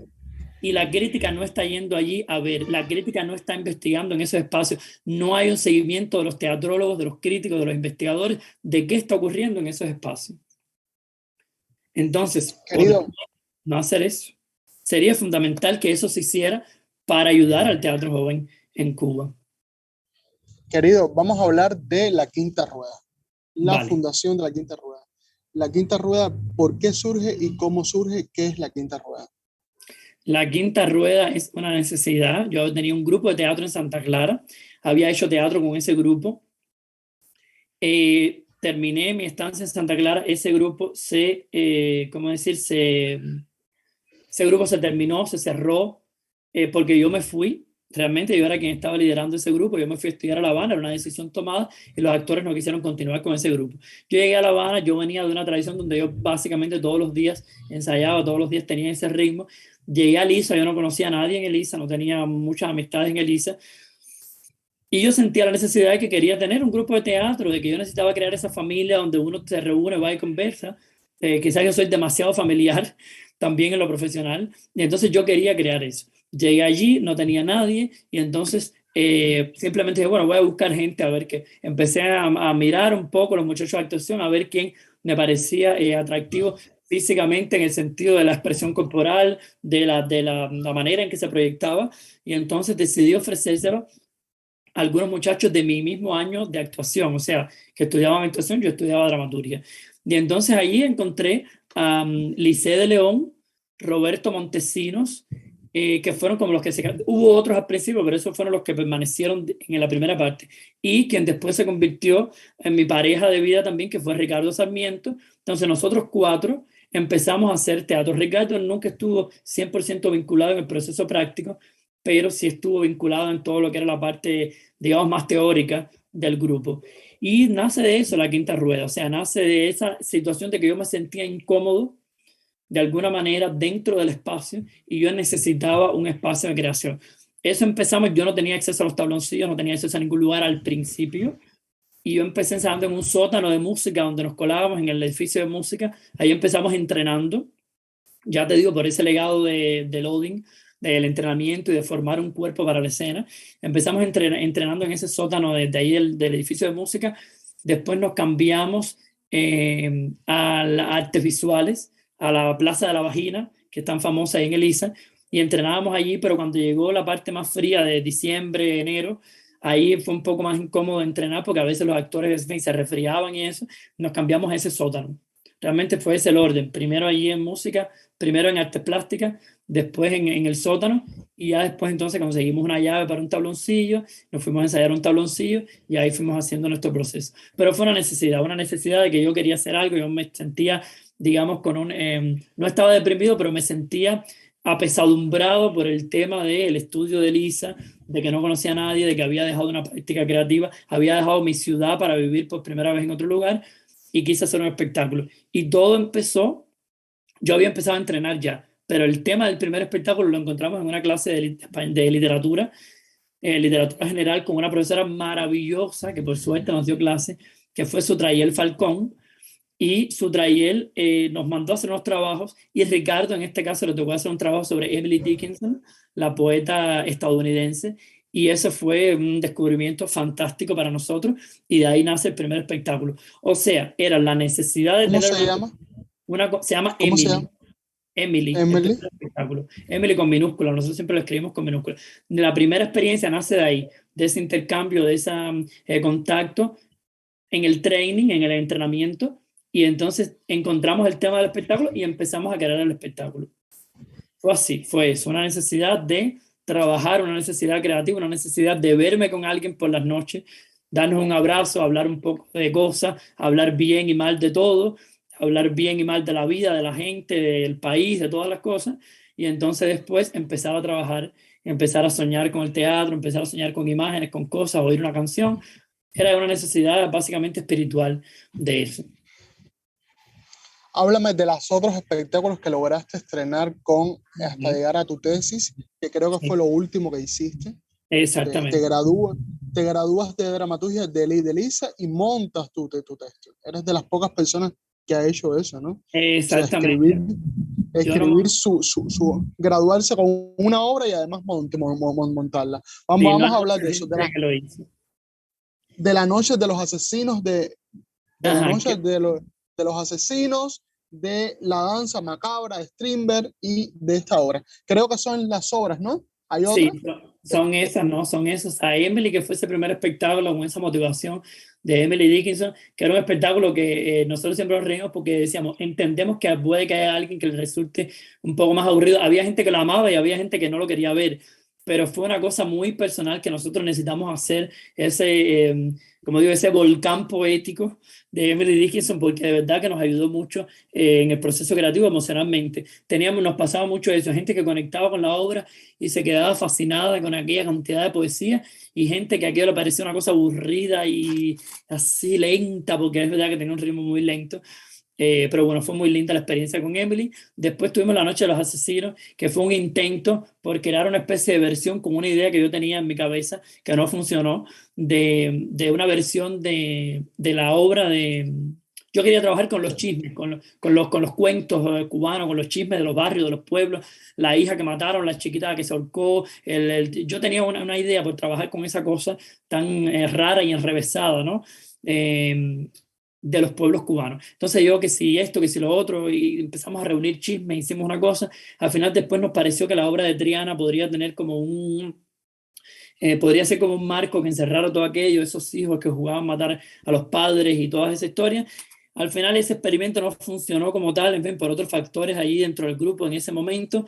y la crítica no está yendo allí a ver, la crítica no está investigando en esos espacios, no hay un seguimiento de los teatrólogos, de los críticos, de los investigadores, de qué está ocurriendo en esos espacios. Entonces, ¿por qué Querido, no hacer eso? Sería fundamental que eso se hiciera para ayudar al teatro joven en Cuba. querido, vamos a hablar de la Quinta Rueda, la Vale. fundación de la Quinta Rueda. La Quinta Rueda, ¿por qué surge y cómo surge? ¿Qué es la Quinta Rueda? La Quinta Rueda es una necesidad. Yo tenía un grupo de teatro en Santa Clara, había hecho teatro con ese grupo. Terminé mi estancia en Santa Clara, ese grupo ¿cómo decir? Ese grupo se terminó, se cerró, porque yo me fui. Realmente yo era quien estaba liderando ese grupo, yo me fui a estudiar a La Habana, era una decisión tomada y los actores no quisieron continuar con ese grupo. Yo llegué a La Habana, yo venía de una tradición donde yo básicamente todos los días ensayaba, todos los días tenía ese ritmo. Llegué a Elisa, yo no conocía a nadie en Elisa, no tenía muchas amistades en Elisa, y yo sentía la necesidad de que quería tener un grupo de teatro, de que yo necesitaba crear esa familia donde uno se reúne, va y conversa. Quizás yo soy demasiado familiar también en lo profesional, y entonces yo quería crear eso. Llegué allí, no tenía nadie, y entonces simplemente dije, bueno, voy a buscar gente a ver qué. Empecé a mirar un poco los muchachos de actuación, a ver quién me parecía atractivo físicamente en el sentido de la expresión corporal, la manera en que se proyectaba, y entonces decidí ofrecérselo algunos muchachos de mi mismo año de actuación, o sea, que estudiaban actuación, yo estudiaba dramaturgia. Y entonces allí encontré a Lice de León, Roberto Montesinos, que fueron como los que Hubo otros al principio, pero esos fueron los que permanecieron en la primera parte. Y quien después se convirtió en mi pareja de vida también, que fue Ricardo Sarmiento. Entonces nosotros cuatro empezamos a hacer teatro. Ricardo nunca estuvo 100% vinculado en el proceso práctico, pero sí estuvo vinculado en todo lo que era la parte, digamos, más teórica del grupo. Y nace de eso la Quinta Rueda, o sea, nace de esa situación de que yo me sentía incómodo de alguna manera dentro del espacio y yo necesitaba un espacio de creación. Eso empezamos, yo no tenía acceso a los tabloncillos, no tenía acceso a ningún lugar al principio, y yo empecé ensayando en un sótano de música donde nos colábamos en el edificio de música. Ahí empezamos entrenando, ya te digo, por ese legado de loading, del entrenamiento y de formar un cuerpo para la escena. Empezamos entrenando en ese sótano de ahí del edificio de música. Después nos cambiamos a las artes visuales, a la Plaza de la Vagina, que es tan famosa ahí en Elisa, y entrenábamos allí, pero cuando llegó la parte más fría de diciembre, enero, ahí fue un poco más incómodo entrenar porque a veces los actores se resfriaban y eso. Nos cambiamos a ese sótano. Realmente fue ese el orden. Primero allí en música, primero en artes plásticas, después en el sótano, y ya después entonces conseguimos una llave para un tabloncillo, nos fuimos a ensayar un tabloncillo y ahí fuimos haciendo nuestro proceso. Pero fue una necesidad de que yo quería hacer algo, yo me sentía, digamos, no estaba deprimido, pero me sentía apesadumbrado por el tema del estudio de Lisa, de que no conocía a nadie, de que había dejado una práctica creativa, había dejado mi ciudad para vivir por primera vez en otro lugar y quise hacer un espectáculo. Y todo empezó, yo había empezado a entrenar ya, pero el tema del primer espectáculo lo encontramos en una clase de literatura, literatura general, con una profesora maravillosa que por suerte nos dio clase, que fue Sutrayel Falcón, y Sutrayel nos mandó a hacer unos trabajos, y Ricardo en este caso le tocó hacer un trabajo sobre Emily Dickinson, la poeta estadounidense, y eso fue un descubrimiento fantástico para nosotros, y de ahí nace el primer espectáculo. O sea, era la necesidad de ¿Cómo tener se llama? se llama ¿Cómo se llama? Emily. Emily, el Emily. primer espectáculo. Emily con minúscula, nosotros siempre lo escribimos con minúscula. La primera experiencia nace de ahí, de ese intercambio, de ese contacto en el training, en el entrenamiento, y entonces encontramos el tema del espectáculo y empezamos a crear el espectáculo. Fue así, fue eso, una necesidad de trabajar, una necesidad creativa, una necesidad de verme con alguien por las noches, darnos un abrazo, hablar un poco de cosas, hablar bien y mal de todo, hablar bien y mal de la vida, de la gente, del país, de todas las cosas, y entonces después empezar a trabajar, empezar a soñar con el teatro, empezar a soñar con imágenes, con cosas, oír una canción. Era una necesidad básicamente espiritual de eso. Háblame de los otros espectáculos que lograste estrenar hasta llegar a tu tesis, que creo que fue lo último que hiciste. Te Exactamente. gradúas de dramaturgia de Lisa y montas tu texto. Eres de las pocas personas que ha hecho eso, ¿no? O sea, Exactamente. Yo no, graduarse con una obra y además montarla. sí, no Vamos hay a hablar mucha de eso, gente que lo hizo. de la noche de los asesinos, de la Ajá, noche de los asesinos, de la danza macabra de Strindberg y de esta obra. Creo que son las obras, ¿no? ¿Hay otra? sí, son esas, ¿no? Son esos. A Emily, que fue ese primer espectáculo con esa motivación de Emily Dickinson, que era un espectáculo que nosotros siempre nos reímos porque decíamos, entendemos que puede que haya alguien que le resulte un poco más aburrido. Había gente que lo amaba y había gente que no lo quería ver, pero fue una cosa muy personal que nosotros necesitamos hacer como digo, ese volcán poético de Emily Dickinson, porque de verdad que nos ayudó mucho en el proceso creativo emocionalmente. Nos pasaba mucho eso, gente que conectaba con la obra y se quedaba fascinada con aquella cantidad de poesía, y gente que a aquello le parecía una cosa aburrida y así lenta, porque es verdad que tenía un ritmo muy lento. Pero bueno, fue muy linda la experiencia con Emily. Después tuvimos La Noche de los Asesinos, que fue un intento por crear una especie de versión con una idea que yo tenía en mi cabeza, que no funcionó, de una versión de la obra de... Yo quería trabajar con los chismes, con los cuentos cubanos, con los chismes de los barrios, de los pueblos, la hija que mataron, la chiquita que se ahorcó. Yo tenía una idea por trabajar con esa cosa tan rara y enrevesada, ¿no? Eh, de los pueblos cubanos. Entonces yo que si esto, que si lo otro, y empezamos a reunir chismes, hicimos una cosa. Al final después nos pareció que la obra de Triana podría tener como podría ser como un marco que encerrara todo aquello, esos hijos que jugaban a matar a los padres y toda esa historia. Al final ese experimento no funcionó como tal, en fin, por otros factores ahí dentro del grupo en ese momento,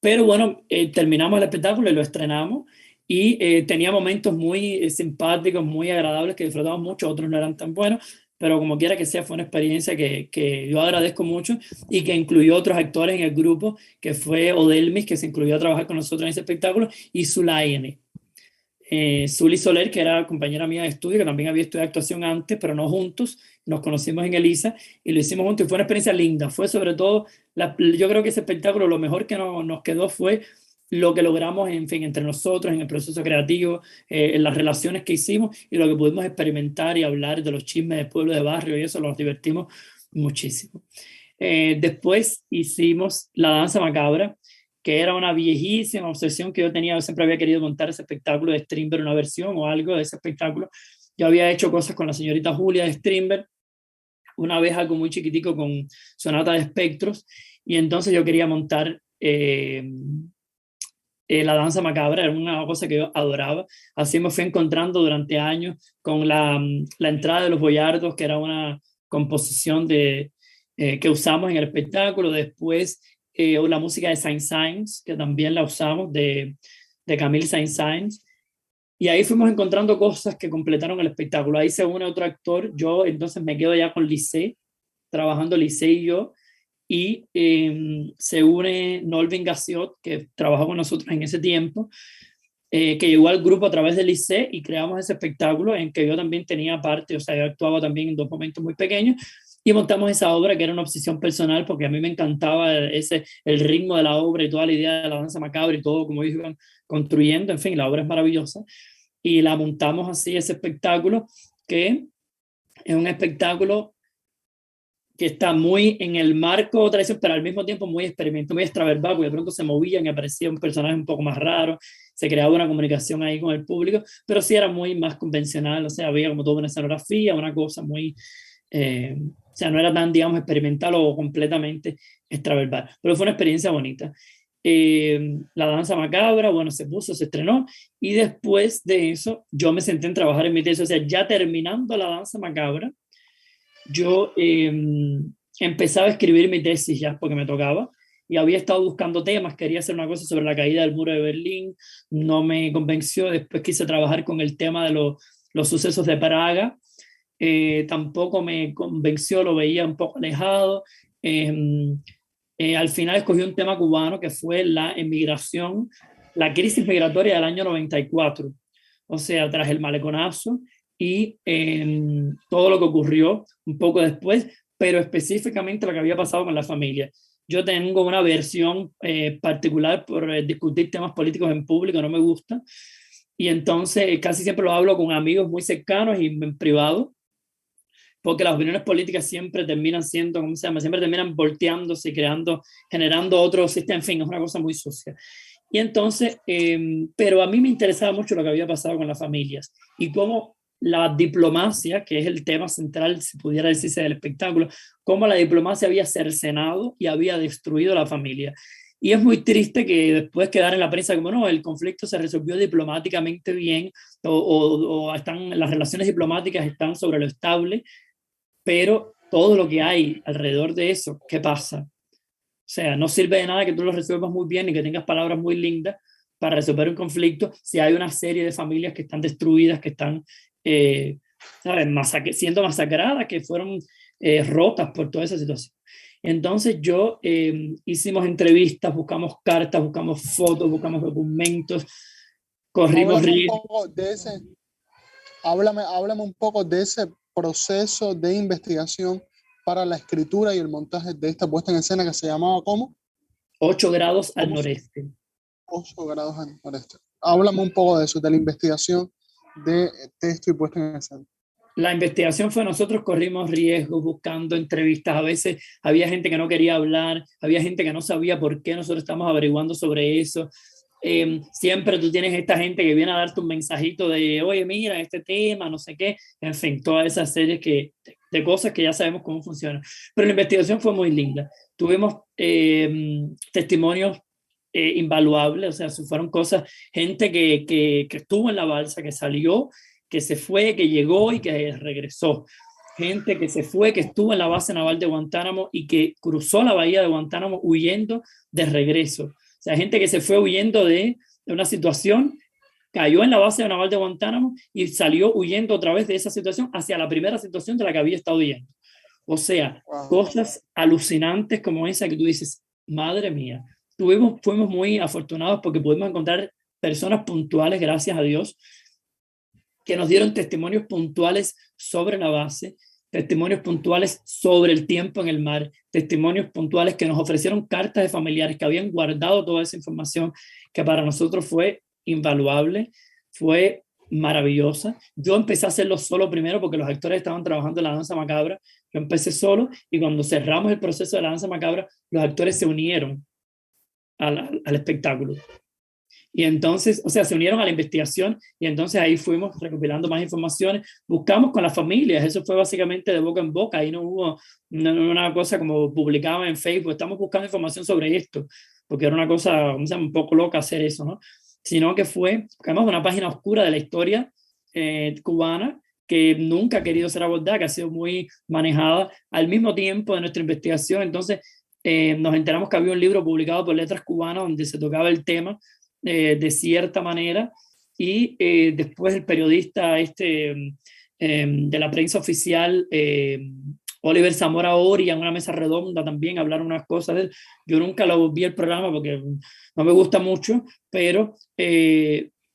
pero bueno, terminamos el espectáculo y lo estrenamos, y tenía momentos muy simpáticos, muy agradables, que disfrutamos mucho, otros no eran tan buenos, pero como quiera que sea, fue una experiencia que yo agradezco mucho, y que incluyó otros actores en el grupo, que fue Odelmis, que se incluyó a trabajar con nosotros en ese espectáculo, y Zulaine. Zuli Soler, que era compañera mía de estudio, que también había estudiado actuación antes, pero no juntos, nos conocimos en Elisa y lo hicimos juntos, y fue una experiencia linda. Fue sobre todo, yo creo que ese espectáculo, lo mejor que nos quedó fue lo que logramos, en fin, entre nosotros, en el proceso creativo, en las relaciones que hicimos, y lo que pudimos experimentar y hablar de los chismes de pueblo, de barrio, y eso, nos divertimos muchísimo. Después hicimos La Danza Macabra, que era una viejísima obsesión que yo tenía. Yo siempre había querido montar ese espectáculo de Strindberg, una versión o algo de ese espectáculo. Yo había hecho cosas con la señorita Julia de Strindberg, una vez algo muy chiquitico con Sonata de Espectros, y entonces yo quería montar La Danza Macabra. Era una cosa que yo adoraba. Así me fui encontrando durante años con la entrada de los boyardos, que era una composición que usamos en el espectáculo. Después la música de Saint-Saëns, que también la usamos, de Camille Saint-Saëns. Y ahí fuimos encontrando cosas que completaron el espectáculo. Ahí se une otro actor. Yo entonces me quedo ya con Lisée, trabajando Lisée y yo. Y se une Nolvin Gassiot, que trabajó con nosotros en ese tiempo, que llegó al grupo a través del Liceo, y creamos ese espectáculo en que yo también tenía parte, o sea, yo actuaba también en dos momentos muy pequeños, y montamos esa obra que era una obsesión personal, porque a mí me encantaba el ritmo de la obra y toda la idea de la danza macabra y todo como ellos iban construyendo. En fin, la obra es maravillosa, y la montamos así, ese espectáculo, que es un espectáculo que está muy en el marco tradicional, pero al mismo tiempo muy experimento, muy extraverbal, porque de pronto se movían y aparecía un personaje un poco más raro, se creaba una comunicación ahí con el público, pero sí era muy más convencional. O sea, había como toda una escenografía, una cosa muy, o sea, no era tan, digamos, experimental o completamente extraverbal, pero fue una experiencia bonita. La Danza Macabra, bueno, se puso, se estrenó, y después de eso yo me senté en trabajar en mi tesis, o sea, ya terminando La Danza Macabra, yo empezaba a escribir mi tesis ya, porque me tocaba, y había estado buscando temas, quería hacer una cosa sobre la caída del muro de Berlín, no me convenció, después quise trabajar con el tema de los sucesos de Praga, tampoco me convenció, lo veía un poco alejado. Eh, Al final escogí un tema cubano que fue la emigración, la crisis migratoria del año 94, o sea, tras el maleconazo y todo lo que ocurrió un poco después, pero específicamente lo que había pasado con la familia. Yo tengo una versión particular por discutir temas políticos en público, no me gusta, y entonces casi siempre lo hablo con amigos muy cercanos y en privado, porque las opiniones políticas siempre terminan siendo, ¿cómo se llama? Siempre terminan volteándose y creando, generando otro sistema, en fin, es una cosa muy sucia. Y entonces, pero a mí me interesaba mucho lo que había pasado con las familias y cómo la diplomacia, que es el tema central, si pudiera decirse, del espectáculo, cómo la diplomacia había cercenado y había destruido la familia. Y es muy triste que después quedar en la prensa como no, el conflicto se resolvió diplomáticamente bien o están, las relaciones diplomáticas están sobre lo estable, pero todo lo que hay alrededor de eso, ¿qué pasa? O sea, no sirve de nada que tú lo resuelvas muy bien y que tengas palabras muy lindas para resolver un conflicto si hay una serie de familias que están destruidas, que están, ¿sabes? Siendo masacradas, que fueron rotas por toda esa situación. Entonces yo hicimos entrevistas, buscamos cartas, buscamos fotos, buscamos documentos, corrimos Háblame un riesgos. poco de ese, háblame un poco de ese proceso de investigación para la escritura y el montaje de esta puesta en escena que se llamaba ¿cómo? 8 grados al ¿Cómo? noreste. 8 grados al noreste. Háblame un poco de eso, de la investigación de texto y puesta en escena. La investigación fue nosotros corrimos riesgos buscando entrevistas. A veces había gente que no quería hablar, había gente que no sabía por qué nosotros estamos averiguando sobre eso. Siempre tú tienes esta gente que viene a darte un mensajito de, oye, mira, este tema, no sé qué. En fin, todas esas series de cosas que ya sabemos cómo funcionan. Pero la investigación fue muy linda. Tuvimos testimonios invaluables, o sea, fueron cosas, gente que estuvo en la balsa, que salió, que se fue, que llegó y que regresó. Gente que se fue, que estuvo en la base naval de Guantánamo y que cruzó la bahía de Guantánamo huyendo de regreso. O sea, gente que se fue huyendo de una situación, cayó en la base naval de Guantánamo y salió huyendo otra vez de esa situación hacia la primera situación de la que había estado huyendo. O sea, Wow. cosas alucinantes como esa que tú dices, madre mía, fuimos muy afortunados porque pudimos encontrar personas puntuales, gracias a Dios, que nos dieron testimonios puntuales sobre la base, testimonios puntuales sobre el tiempo en el mar, testimonios puntuales que nos ofrecieron cartas de familiares que habían guardado toda esa información, que para nosotros fue invaluable, fue maravillosa. Yo empecé a hacerlo solo primero porque los actores estaban trabajando en la danza macabra. Yo empecé solo y cuando cerramos el proceso de la danza macabra, los actores se unieron al espectáculo. Y entonces, o sea, se unieron a la investigación y entonces ahí fuimos recopilando más informaciones, buscamos con las familias, eso fue básicamente de boca en boca, ahí no hubo una cosa como publicaba en Facebook, estamos buscando información sobre esto, porque era una cosa, o sea, un poco loca hacer eso, ¿no? Sino que buscamos una página oscura de la historia cubana que nunca ha querido ser abordada, que ha sido muy manejada al mismo tiempo de nuestra investigación, entonces nos enteramos que había un libro publicado por Letras Cubanas donde se tocaba el tema de cierta manera y después el periodista de la prensa oficial Oliver Zamora Oria en una mesa redonda también hablaron unas cosas de él. Yo nunca lo vi el programa porque no me gusta mucho, pero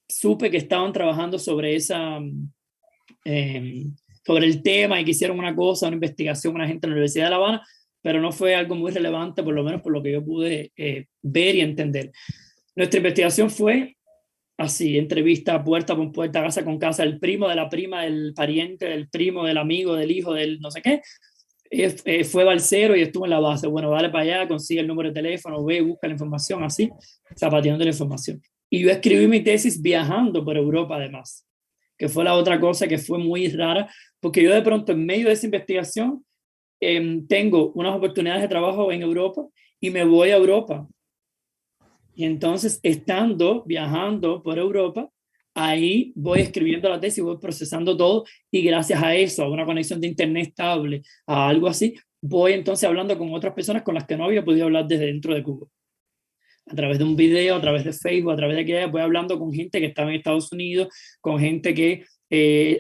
supe que estaban trabajando sobre sobre el tema y que hicieron una cosa, una investigación, una gente en la Universidad de La Habana, pero no fue algo muy relevante, por lo menos por lo que yo pude ver y entender. Nuestra investigación fue así, entrevista puerta con puerta, casa con casa, el primo de la prima, del pariente, del primo, del amigo, del hijo, del no sé qué. Fue balsero y estuvo en la base. Bueno, dale para allá, consigue el número de teléfono, ve, busca la información, así, zapateando la información. Y yo escribí mi tesis viajando por Europa, además, que fue la otra cosa que fue muy rara, porque yo de pronto, en medio de esa investigación, tengo unas oportunidades de trabajo en Europa y me voy a Europa. Y entonces, viajando por Europa, ahí voy escribiendo la tesis, voy procesando todo y gracias a eso, a una conexión de internet estable, a algo así, voy entonces hablando con otras personas con las que no había podido hablar desde dentro de Cuba. A través de un video, a través de Facebook, a través de que voy hablando con gente que estaba en Estados Unidos, con gente que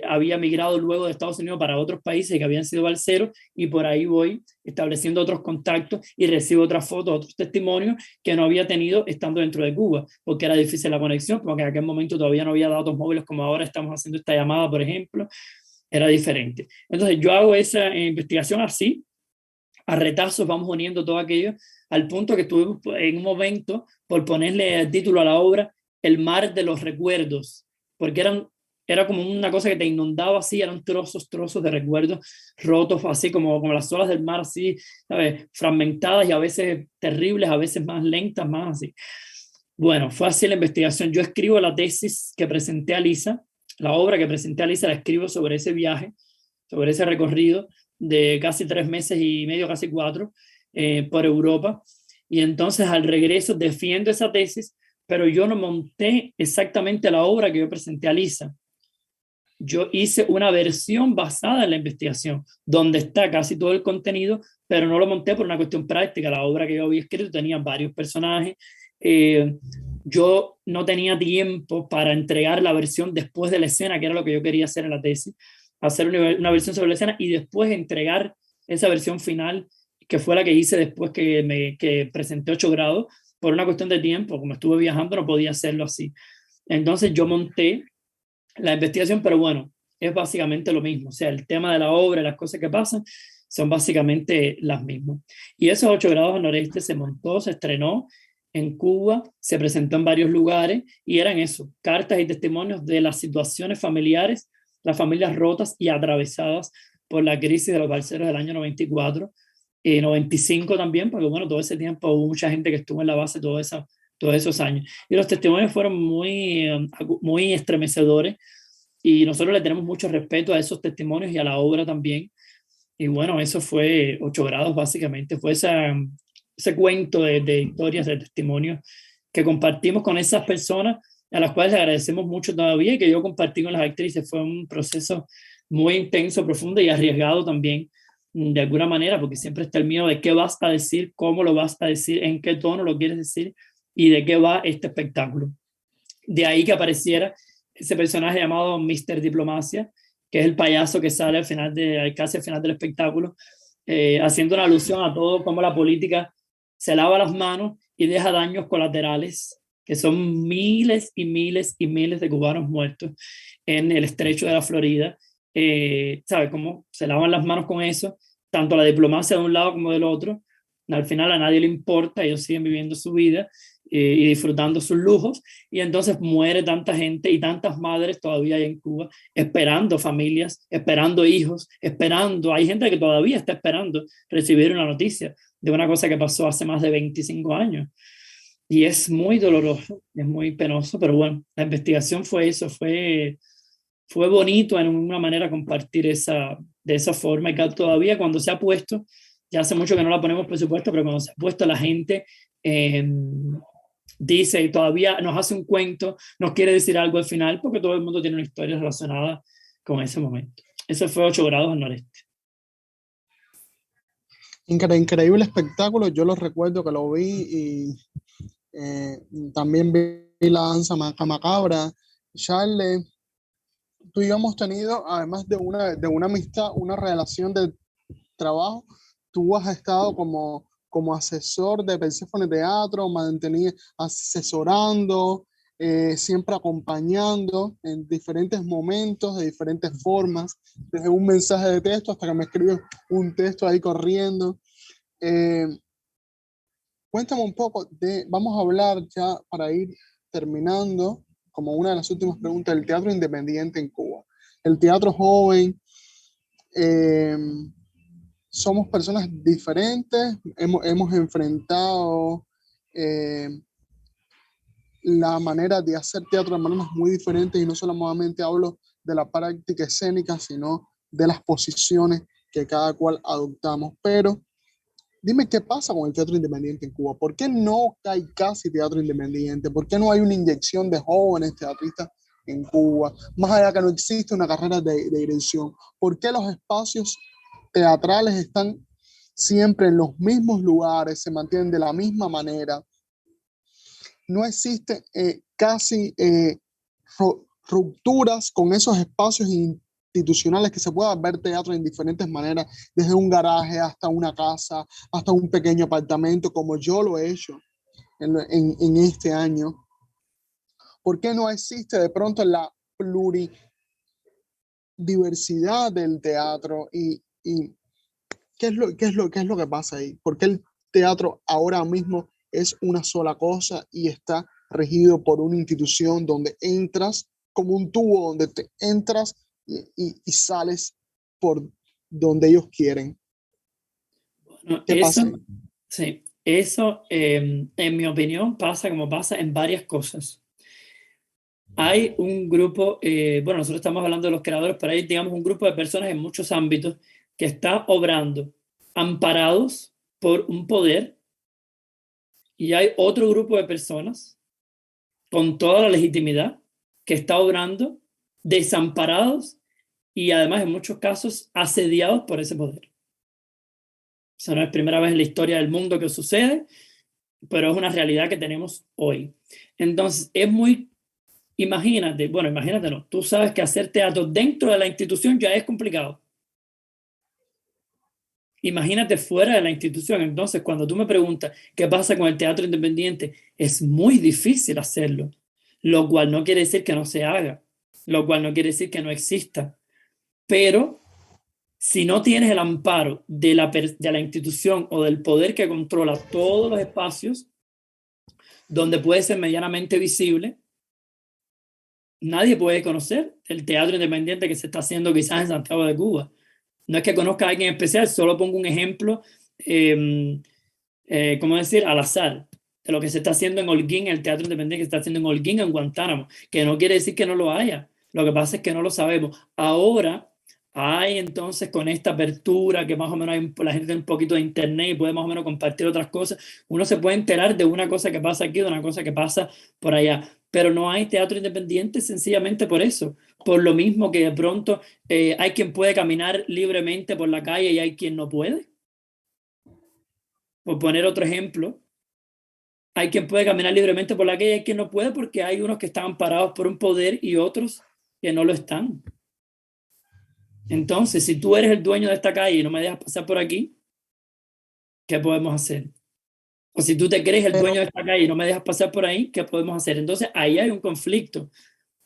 había migrado luego de Estados Unidos para otros países que habían sido balseros, y por ahí voy estableciendo otros contactos y recibo otras fotos, otros testimonios que no había tenido estando dentro de Cuba, porque era difícil la conexión, porque en aquel momento todavía no había datos móviles como ahora estamos haciendo esta llamada, por ejemplo, era diferente. Entonces yo hago esa investigación así, a retazos vamos uniendo todo aquello, al punto que estuvimos en un momento por ponerle el título a la obra, El mar de los recuerdos, porque era como una cosa que te inundaba así, eran trozos de recuerdos rotos, así como las olas del mar, así, ¿sabes? Fragmentadas y a veces terribles, a veces más lentas, más así. Bueno, fue así la investigación. Yo escribo la tesis que presenté a Lisa, la obra que presenté a Lisa la escribo sobre ese viaje, sobre ese recorrido de casi 3 meses y medio, casi 4, por Europa. Y entonces al regreso defiendo esa tesis, pero yo no monté exactamente la obra que yo presenté a Lisa. Yo hice una versión basada en la investigación, donde está casi todo el contenido, pero no lo monté por una cuestión práctica. La obra que yo había escrito tenía varios personajes. Eh, yo no tenía tiempo para entregar la versión después de la escena, que era lo que yo quería hacer en la tesis, hacer una versión sobre la escena y después entregar esa versión final, que fue la que hice después que presenté 8 grados. Por una cuestión de tiempo, como estuve viajando, no podía hacerlo así. Entonces yo monté la investigación, pero bueno, es básicamente lo mismo. O sea, el tema de la obra, las cosas que pasan, son básicamente las mismas. Y esos 8 grados al noreste se montó, se estrenó en Cuba, se presentó en varios lugares y eran eso, cartas y testimonios de las situaciones familiares, las familias rotas y atravesadas por la crisis de los balseros del año 94, 95 también, porque bueno, todo ese tiempo hubo mucha gente que estuvo en la base todos esos años. Y los testimonios fueron muy estremecedores y nosotros le tenemos mucho respeto a esos testimonios y a la obra también. Y bueno, eso fue 8 grados básicamente, fue ese cuento de historias, de testimonios que compartimos con esas personas a las cuales le agradecemos mucho todavía y que yo compartí con las actrices. Fue un proceso muy intenso, profundo y arriesgado también, de alguna manera, porque siempre está el miedo de qué vas a decir, cómo lo vas a decir, en qué tono lo quieres decir y de qué va este espectáculo. De ahí que apareciera ese personaje llamado Mr. Diplomacia, que es el payaso que sale casi al final del espectáculo, haciendo una alusión a todo, cómo la política se lava las manos y deja daños colaterales, que son miles y miles y miles de cubanos muertos en el estrecho de la Florida. ¿Sabe cómo se lavan las manos con eso? Tanto la diplomacia de un lado como del otro. Al final a nadie le importa, ellos siguen viviendo su vida y disfrutando sus lujos, y entonces muere tanta gente y tantas madres todavía hay en Cuba, esperando familias, esperando hijos, esperando, hay gente que todavía está esperando recibir una noticia de una cosa que pasó hace más de 25 años. Y es muy doloroso, es muy penoso, pero bueno, la investigación fue eso, fue bonito en una manera compartir de esa forma, y que todavía cuando se ha puesto, ya hace mucho que no la ponemos presupuesto, pero cuando se ha puesto la gente dice y todavía nos hace un cuento, nos quiere decir algo al final, porque todo el mundo tiene una historia relacionada con ese momento. Eso fue 8 grados al noreste. Increíble espectáculo, yo lo recuerdo que lo vi y también vi la danza macabra. Charles, tú y yo hemos tenido, además de una amistad, una relación de trabajo. Tú has estado como asesor de Perséfone Teatro, asesorando, siempre acompañando en diferentes momentos, de diferentes formas, desde un mensaje de texto hasta que me escribes un texto ahí corriendo. Cuéntame un poco vamos a hablar ya para ir terminando, como una de las últimas preguntas, del teatro independiente en Cuba. El teatro joven, somos personas diferentes, hemos enfrentado la manera de hacer teatro de maneras muy diferentes, y no solamente hablo de la práctica escénica, sino de las posiciones que cada cual adoptamos. Pero dime qué pasa con el teatro independiente en Cuba. ¿Por qué no hay casi teatro independiente? ¿Por qué no hay una inyección de jóvenes teatristas en Cuba, más allá que no existe una carrera de dirección. ¿Por qué los espacios teatrales están siempre en los mismos lugares, se mantienen de la misma manera? No existe casi rupturas con esos espacios institucionales, que se pueda ver teatro en diferentes maneras, desde un garaje hasta una casa, hasta un pequeño apartamento, como yo lo he hecho en este año. ¿Por qué no existe de pronto la pluridiversidad del teatro? Y qué es lo que pasa ahí? ¿Por qué el teatro ahora mismo es una sola cosa y está regido por una institución donde entras como un tubo, donde te entras y sales por donde ellos quieren? Bueno, ¿Qué pasa ahí? sí, eso en mi opinión pasa como pasa en varias cosas. Hay un grupo, bueno, nosotros estamos hablando de los creadores, pero hay, digamos, un grupo de personas en muchos ámbitos que está obrando amparados por un poder, y hay otro grupo de personas con toda la legitimidad que está obrando desamparados y además en muchos casos asediados por ese poder. Eso no es primera vez en la historia del mundo que sucede, pero es una realidad que tenemos hoy. Entonces, es muy, imagínate, bueno, imagínate, no, tú sabes que hacer teatro dentro de la institución ya es complicado. Imagínate fuera de la institución. Entonces, cuando tú me preguntas qué pasa con el teatro independiente, es muy difícil hacerlo, lo cual no quiere decir que no se haga, lo cual no quiere decir que no exista, pero si no tienes el amparo de la institución o del poder que controla todos los espacios donde puede ser medianamente visible, nadie puede conocer el teatro independiente que se está haciendo quizás en Santiago de Cuba. No es que conozca a alguien especial, solo pongo un ejemplo, ¿cómo decir?, al azar, de lo que se está haciendo en Holguín, el teatro independiente que se está haciendo en Holguín, en Guantánamo, que no quiere decir que no lo haya. Lo que pasa es que no lo sabemos. Ahora hay entonces con esta apertura, que más o menos la gente tiene un poquito de internet y puede más o menos compartir otras cosas, uno se puede enterar de una cosa que pasa aquí, de una cosa que pasa por allá. Pero no hay teatro independiente sencillamente por eso. Por lo mismo que de pronto hay quien puede caminar libremente por la calle y hay quien no puede. Por poner otro ejemplo, hay quien puede caminar libremente por la calle y hay quien no puede, porque hay unos que están parados por un poder y otros que no lo están. Entonces, si tú eres el dueño de esta calle y no me dejas pasar por aquí, ¿qué podemos hacer? O si tú te crees el Pero dueño de esta calle y no me dejas pasar por ahí, ¿qué podemos hacer? Entonces, ahí hay un conflicto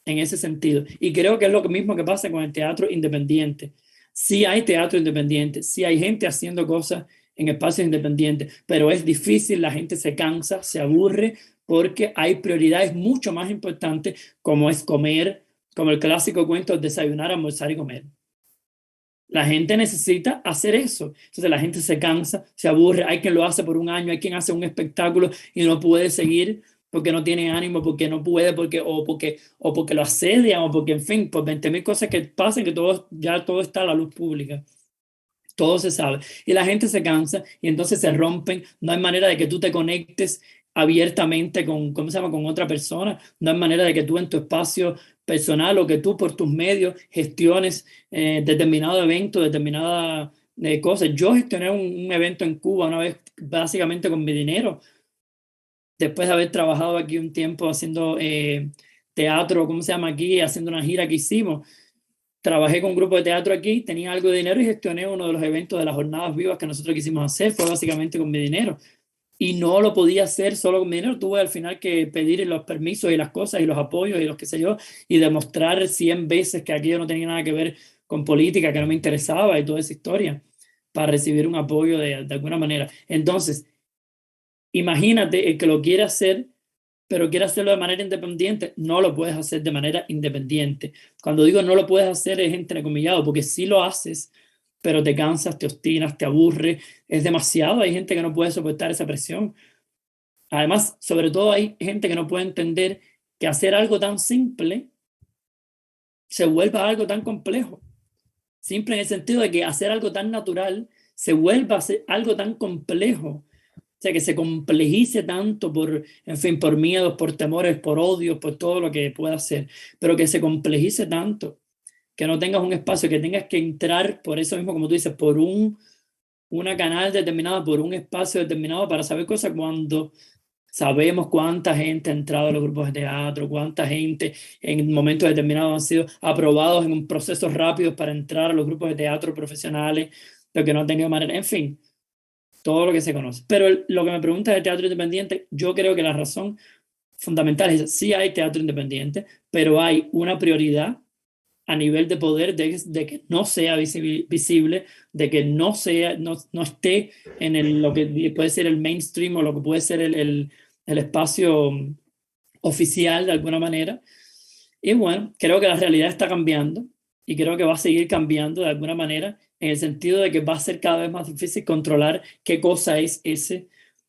en ese sentido. Y creo que es lo mismo que pasa con el teatro independiente. Sí hay teatro independiente, sí hay gente haciendo cosas en espacios independientes, pero es difícil, la gente se cansa, se aburre, porque hay prioridades mucho más importantes, como es comer, como el clásico cuento, desayunar, almorzar y comer. La gente necesita hacer eso. Entonces la gente se cansa, se aburre. Hay quien lo hace por un año, hay quien hace un espectáculo y no puede seguir porque no tiene ánimo, porque no puede, o porque lo asedian, o porque, en fin, por 20.000 cosas que pasan, que todo, ya todo está a la luz pública. Todo se sabe. Y la gente se cansa y entonces se rompen. No hay manera de que tú te conectes abiertamente con, ¿cómo se llama?, con otra persona. No hay manera de que tú en tu espacio personal o que tú por tus medios gestiones determinado evento, determinada cosa. Yo gestioné un evento en Cuba una vez básicamente con mi dinero, después de haber trabajado aquí un tiempo haciendo teatro, ¿cómo se llama aquí? Haciendo una gira que hicimos. Trabajé con un grupo de teatro aquí, tenía algo de dinero y gestioné uno de los eventos de las jornadas vivas que nosotros quisimos hacer, fue básicamente con mi dinero. Y no lo podía hacer solo con mi dinero, tuve al final que pedir los permisos y las cosas y los apoyos y los qué sé yo, y demostrar 100 veces que aquello no tenía nada que ver con política, que no me interesaba y toda esa historia, para recibir un apoyo de alguna manera. Entonces, imagínate el que lo quiere hacer, pero quiere hacerlo de manera independiente, no lo puedes hacer de manera independiente. Cuando digo no lo puedes hacer es entrecomillado, porque sí lo haces, pero te cansas, te obstinas, te aburre, es demasiado. Hay gente que no puede soportar esa presión. Además, sobre todo hay gente que no puede entender que hacer algo tan simple se vuelva algo tan complejo. Simple en el sentido de que hacer algo tan natural se vuelva a ser algo tan complejo. sea, que se complejice tanto por, en fin, por miedos, por temores, por odios, por todo lo que pueda ser, pero que se complejice tanto, que no tengas un espacio, que tengas que entrar por eso mismo, como tú dices, por una canal determinada, por un espacio determinado para saber cosas cuando sabemos cuánta gente ha entrado a los grupos de teatro, cuánta gente en momentos determinados han sido aprobados en un procesos rápidos para entrar a los grupos de teatro profesionales, pero que no han tenido manera, en fin, todo lo que se conoce. Pero lo que me preguntas de teatro independiente, yo creo que la razón fundamental es, sí hay teatro independiente, pero hay una prioridad a nivel de poder de que no sea visible, de que no sea, no esté en lo que puede ser el mainstream o lo que puede ser el espacio oficial de alguna manera. Y bueno, creo que la realidad está cambiando y creo que va a seguir cambiando de alguna manera en el sentido de que va a ser cada vez más difícil controlar qué cosa es ese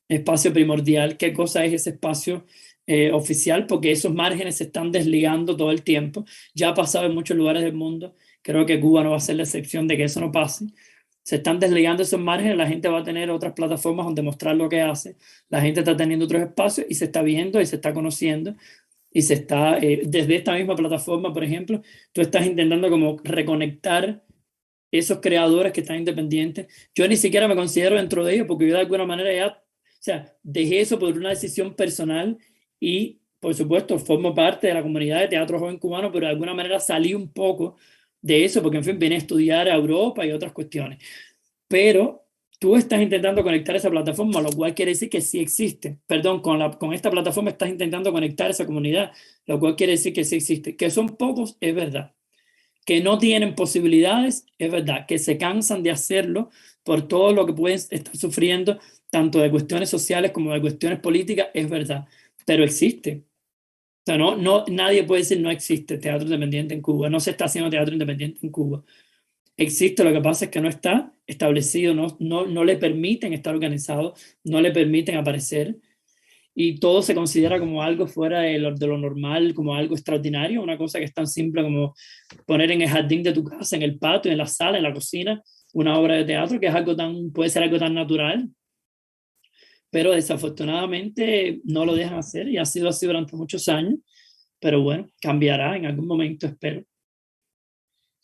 espacio primordial, qué cosa es ese espacio oficial, porque esos márgenes se están desligando todo el tiempo. Ya ha pasado en muchos lugares del mundo, creo que Cuba no va a ser la excepción de que eso no pase. Se están desligando esos márgenes, la gente va a tener otras plataformas donde mostrar lo que hace, la gente está teniendo otros espacios y se está viendo y se está conociendo y se está, desde esta misma plataforma, por ejemplo, tú estás intentando como reconectar esos creadores que están independientes. Yo ni siquiera me considero dentro de ellos porque yo de alguna manera ya, o sea, dejé eso por una decisión personal y, por supuesto, formo parte de la comunidad de teatro joven cubano, pero de alguna manera salí un poco de eso porque, en fin, vine a estudiar a Europa y otras cuestiones. Pero tú estás intentando conectar esa plataforma, lo cual quiere decir que sí existe. Perdón, con esta plataforma estás intentando conectar esa comunidad, lo cual quiere decir que sí existe. Que son pocos, es verdad. Que no tienen posibilidades, es verdad. Que se cansan de hacerlo por todo lo que pueden estar sufriendo, tanto de cuestiones sociales como de cuestiones políticas, es verdad. Pero existe. O sea, nadie puede decir no existe teatro independiente en Cuba, no se está haciendo teatro independiente en Cuba. Existe, lo que pasa es que no está establecido, no le permiten estar organizado, no le permiten aparecer y todo se considera como algo fuera de lo normal, como algo extraordinario, una cosa que es tan simple como poner en el jardín de tu casa, en el patio, en la sala, en la cocina, una obra de teatro, que es algo tan, puede ser algo tan natural, pero desafortunadamente no lo dejan hacer y ha sido así durante muchos años, pero bueno, cambiará en algún momento, espero.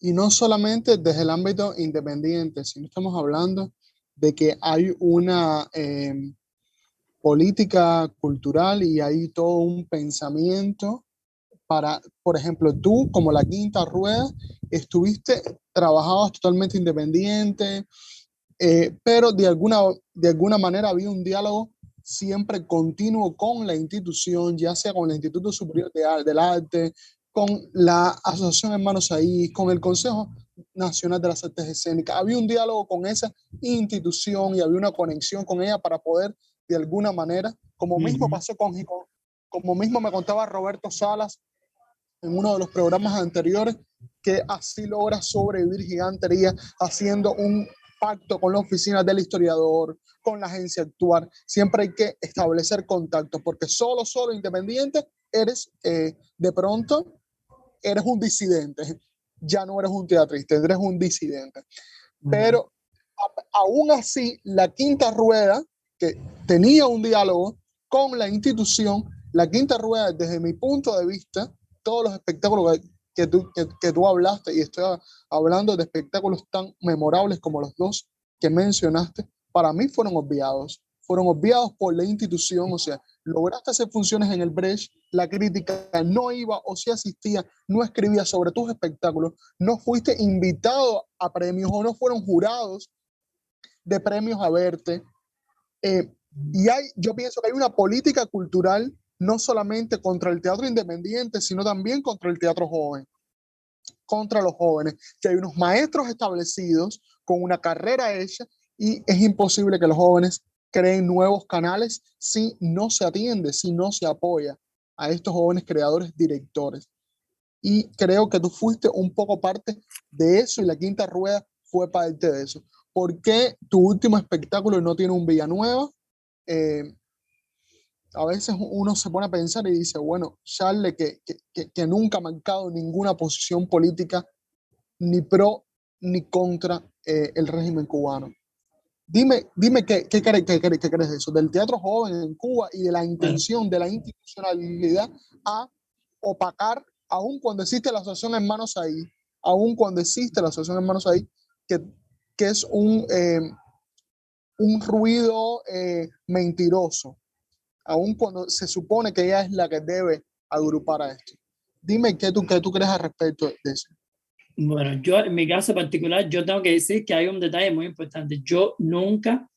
Y no solamente desde el ámbito independiente, sino estamos hablando de que hay una política cultural y hay todo un pensamiento para, por ejemplo, tú como la quinta rueda, estuviste, trabajabas totalmente independiente, pero de alguna manera había un diálogo siempre continuo con la institución, ya sea con el Instituto Superior del Arte, con la Asociación Hermanos Ahí, con el Consejo Nacional de las Artes Escénicas. Había un diálogo con esa institución y había una conexión con ella para poder, de alguna manera, como mismo pasó como mismo me contaba Roberto Salas en uno de los programas anteriores, que así logra sobrevivir Gigantería haciendo un pacto con la oficina del historiador, con la agencia actuar. Siempre hay que establecer contacto, porque solo independiente eres, de pronto, eres un disidente. Ya no eres un teatrista, eres un disidente. Pero aún así, la quinta rueda, que tenía un diálogo con la institución, la quinta rueda, desde mi punto de vista, todos los espectáculos que tú hablaste, y estoy hablando de espectáculos tan memorables como los dos que mencionaste, para mí fueron obviados por la institución. O sea, lograste hacer funciones en el Brecht, la crítica no iba, o si asistía, no escribía sobre tus espectáculos, no fuiste invitado a premios o no fueron jurados de premios a verte. Yo pienso que hay una política cultural no solamente contra el teatro independiente, sino también contra el teatro joven, contra los jóvenes, que hay unos maestros establecidos con una carrera hecha y es imposible que los jóvenes creen nuevos canales si no se atiende, si no se apoya a estos jóvenes creadores, directores. Y creo que tú fuiste un poco parte de eso y la quinta rueda fue parte de eso. ¿Por qué tu último espectáculo no tiene un Villanueva? A veces uno se pone a pensar y dice, bueno, Charles, que nunca ha marcado ninguna posición política ni pro ni contra el régimen cubano. Dime qué crees de eso, del teatro joven en Cuba y de la Bueno, intención de la institucionalidad a opacar, aun cuando existe la asociación Hermanos ahí, aun cuando existe la asociación Hermanos ahí, que, que es un ruido mentiroso, aun cuando se supone que ella es la que debe agrupar a esto. Dime qué tú crees al respecto de eso. bueno, yo en mi caso particular, yo tengo que decir que hay un detalle muy importante. Yo nunca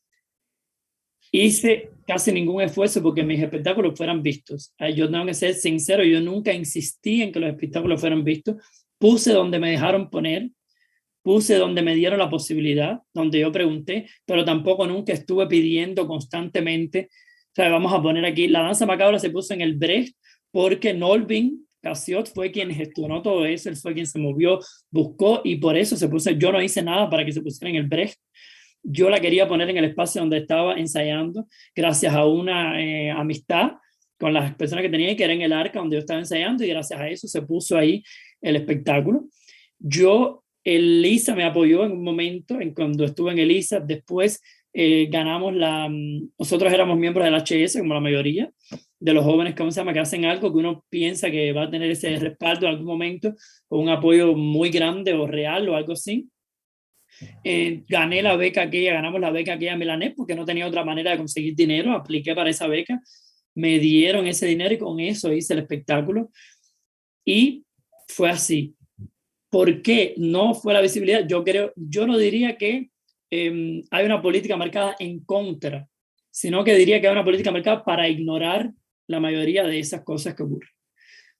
hice casi ningún esfuerzo porque mis espectáculos fueran vistos. Yo tengo que ser sincero, yo nunca insistí en que los espectáculos fueran vistos. Puse donde me dejaron poner, puse donde me dieron la posibilidad, donde yo pregunté, pero tampoco nunca estuve pidiendo constantemente. O sea, vamos a poner aquí, la danza macabra se puso en el Brecht porque Nolvin Casiot fue quien gestionó todo eso, él fue quien se movió, buscó y por eso se puso, yo no hice nada para que se pusiera en el Brecht. Yo la quería poner en el espacio donde estaba ensayando, gracias a una amistad con las personas que tenía, que era en el Arca, donde yo estaba ensayando, y gracias a eso se puso ahí el espectáculo. Yo, el ISA me apoyó en un momento, en cuando estuve en el ISA, después ganamos nosotros éramos miembros del HS, como la mayoría de los jóvenes, ¿cómo se llama?, que hacen algo que uno piensa que va a tener ese respaldo en algún momento, o un apoyo muy grande o real o algo así. Gané la beca aquella, ganamos la beca aquella Milanés porque no tenía otra manera de conseguir dinero, apliqué para esa beca, me dieron ese dinero y con eso hice el espectáculo y fue así. ¿Por qué no fue la visibilidad? Yo creo, yo no diría que hay una política marcada en contra, sino que diría que hay una política marcada para ignorar la mayoría de esas cosas que ocurren.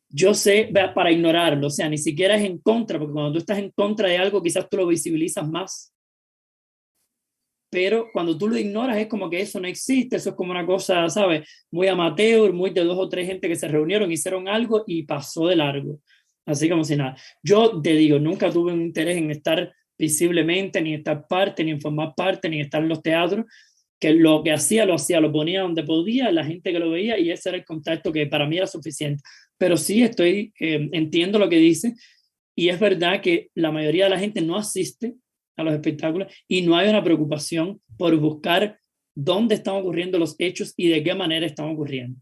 Yo sé, para ignorarlo, o sea, ni siquiera es en contra, porque cuando tú estás en contra de algo, quizás tú lo visibilizas más, pero cuando tú lo ignoras es como que eso no existe, eso es como una cosa, ¿sabes? Muy amateur, muy de dos o tres gente que se reunieron, hicieron algo y pasó de largo, así como si nada. Yo te digo, nunca tuve un interés en estar visiblemente, ni estar parte, ni en formar parte, ni estar en los teatros, que lo que hacía, lo ponía donde podía, la gente que lo veía, y ese era el contacto que para mí era suficiente. Pero sí entiendo lo que dice, y es verdad que la mayoría de la gente no asiste a los espectáculos y no hay una preocupación por buscar dónde están ocurriendo los hechos y de qué manera están ocurriendo.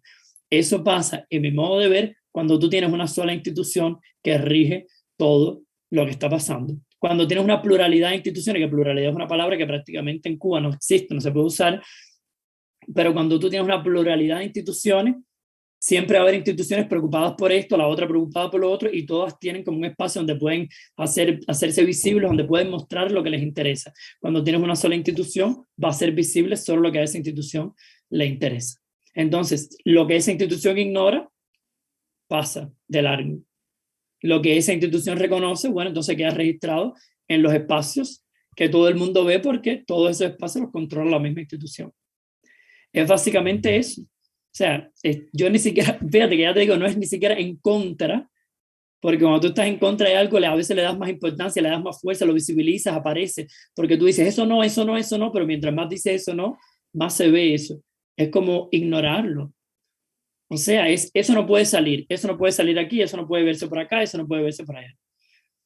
Eso pasa, en mi modo de ver, cuando tú tienes una sola institución que rige todo lo que está pasando. Cuando tienes una pluralidad de instituciones, que pluralidad es una palabra que prácticamente en Cuba no existe, no se puede usar, pero cuando tú tienes una pluralidad de instituciones, siempre va a haber instituciones preocupadas por esto, la otra preocupada por lo otro, y todas tienen como un espacio donde pueden hacerse visibles, donde pueden mostrar lo que les interesa. Cuando tienes una sola institución, va a ser visible solo lo que a esa institución le interesa. Entonces, lo que esa institución ignora, pasa de largo. Lo que esa institución reconoce, bueno, entonces queda registrado en los espacios que todo el mundo ve porque todos esos espacios los controla la misma institución. Es básicamente eso. O sea, yo ni siquiera, fíjate que ya te digo, no es ni siquiera en contra, porque cuando tú estás en contra de algo, a veces le das más importancia, le das más fuerza, lo visibilizas, aparece, porque tú dices, eso no, eso no, eso no, pero mientras más dices eso no, más se ve eso. Es como ignorarlo. O sea, eso no puede salir, eso no puede salir aquí, eso no puede verse por acá, eso no puede verse por allá.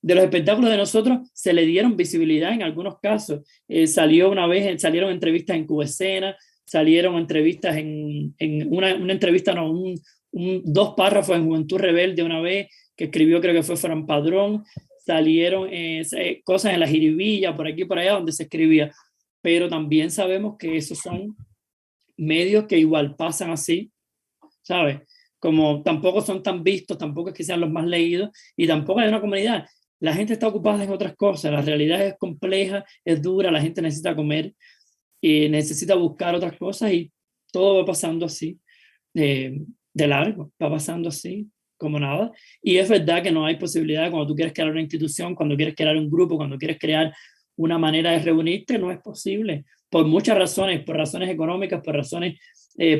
De los espectáculos de nosotros se le dieron visibilidad en algunos casos. Salió una vez, salieron entrevistas en Cubescena, salieron entrevistas en una entrevista, no, dos párrafos en Juventud Rebelde una vez, que escribió, creo que fue Fran Padrón, salieron cosas en la Jiribilla, por aquí y por allá, donde se escribía. Pero también sabemos que esos son medios que igual pasan así, ¿sabes? Como tampoco son tan vistos, tampoco es que sean los más leídos, y tampoco hay una comunidad. La gente está ocupada en otras cosas, la realidad es compleja, es dura, la gente necesita comer y necesita buscar otras cosas y todo va pasando así, de largo, va pasando así, como nada. Y es verdad que no hay posibilidad cuando tú quieres crear una institución, cuando quieres crear un grupo, cuando quieres crear una manera de reunirte, no es posible, por muchas razones, por razones económicas, por razones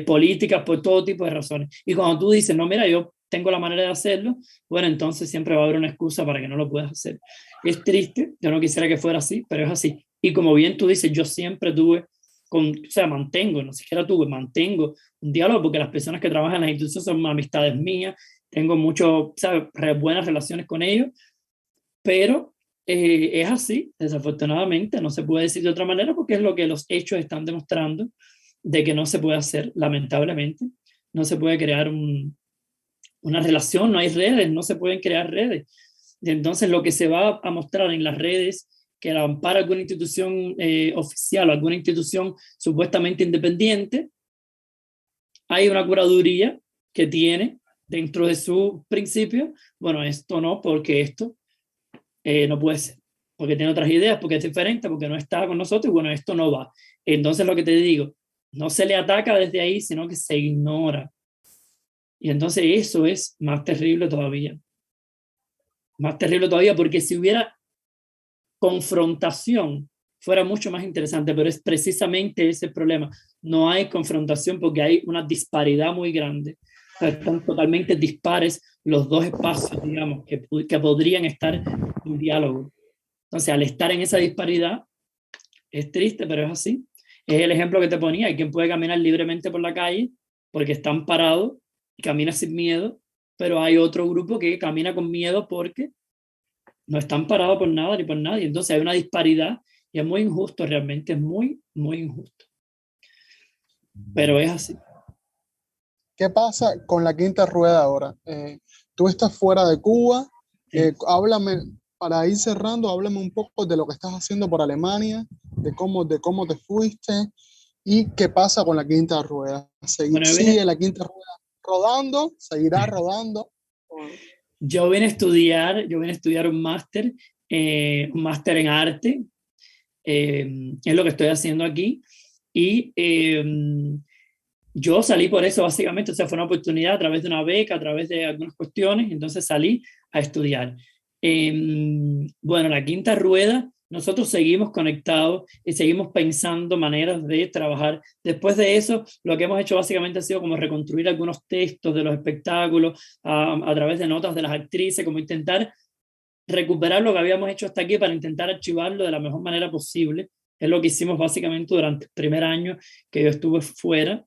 políticas, por todo tipo de razones. Y cuando tú dices, no, mira, yo tengo la manera de hacerlo, bueno, entonces siempre va a haber una excusa para que no lo puedas hacer. Es triste, yo no quisiera que fuera así, pero es así. Y como bien tú dices, yo siempre tuve, o sea, mantengo, no siquiera tuve, mantengo un diálogo porque las personas que trabajan en las instituciones son amistades mías, tengo mucho, ¿sabes?, buenas relaciones con ellos, pero Es así, desafortunadamente, no se puede decir de otra manera porque es lo que los hechos están demostrando de que no se puede hacer, lamentablemente. No se puede crear una relación, no hay redes, no se pueden crear redes. Y entonces lo que se va a mostrar en las redes, que la ampara alguna institución oficial o alguna institución supuestamente independiente, hay una curaduría que tiene dentro de su principio, bueno, esto no, porque esto no puede ser, porque tiene otras ideas, porque es diferente, porque no está con nosotros, y bueno, esto no va. Entonces lo que te digo, no se le ataca desde ahí, sino que se ignora. Y entonces eso es más terrible todavía, porque si hubiera confrontación, fuera mucho más interesante, pero es precisamente ese el problema. No hay confrontación porque hay una disparidad muy grande. Están totalmente dispares los dos espacios, digamos, que podrían estar en diálogo. Entonces, al estar en esa disparidad, es triste, pero es así. Es el ejemplo que te ponía. Hay quien puede caminar libremente por la calle porque están parados y camina sin miedo, pero hay otro grupo que camina con miedo porque no están parados por nada ni por nadie. Entonces hay una disparidad y es muy injusto realmente, es muy, muy injusto. Pero es así. ¿Qué pasa con la quinta rueda ahora? Tú estás fuera de Cuba. Sí. Háblame, para ir cerrando, háblame un poco de lo que estás haciendo por Alemania, de cómo te fuiste y qué pasa con la quinta rueda. Bueno, ¿Sigue la quinta rueda rodando? ¿Seguirá rodando? yo vine a estudiar un máster en arte, es lo que estoy haciendo aquí, y yo salí por eso básicamente, o sea, fue una oportunidad a través de una beca, a través de algunas cuestiones, entonces salí a estudiar. Bueno, la quinta rueda, nosotros seguimos conectados y seguimos pensando maneras de trabajar. Después de eso, lo que hemos hecho básicamente ha sido como reconstruir algunos textos de los espectáculos a través de notas de las actrices, como intentar recuperar lo que habíamos hecho hasta aquí para intentar archivarlo de la mejor manera posible. Es lo que hicimos básicamente durante el primer año que yo estuve fuera.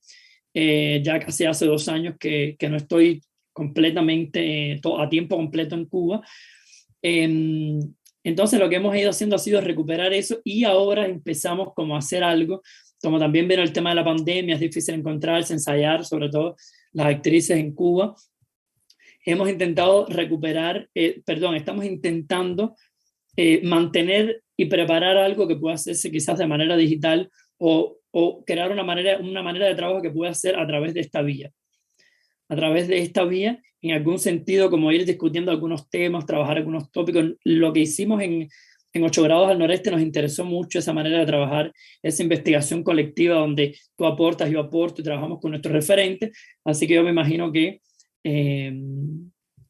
Ya casi hace 2 años que no estoy completamente a tiempo completo en Cuba. Eh, entonces lo que hemos ido haciendo ha sido recuperar eso y ahora empezamos como a hacer algo, como también vino el tema de la pandemia, es difícil encontrarse, ensayar, sobre todo las actrices en Cuba. Hemos intentado recuperar, estamos intentando mantener y preparar algo que pueda hacerse quizás de manera digital o crear una manera de trabajo que pueda hacer a través de esta vía. A través de esta vía, en algún sentido, como ir discutiendo algunos temas, trabajar algunos tópicos. Lo que hicimos en 8 grados al noreste nos interesó mucho esa manera de trabajar, esa investigación colectiva donde tú aportas, yo aporto y trabajamos con nuestros referentes. Así que yo me imagino eh,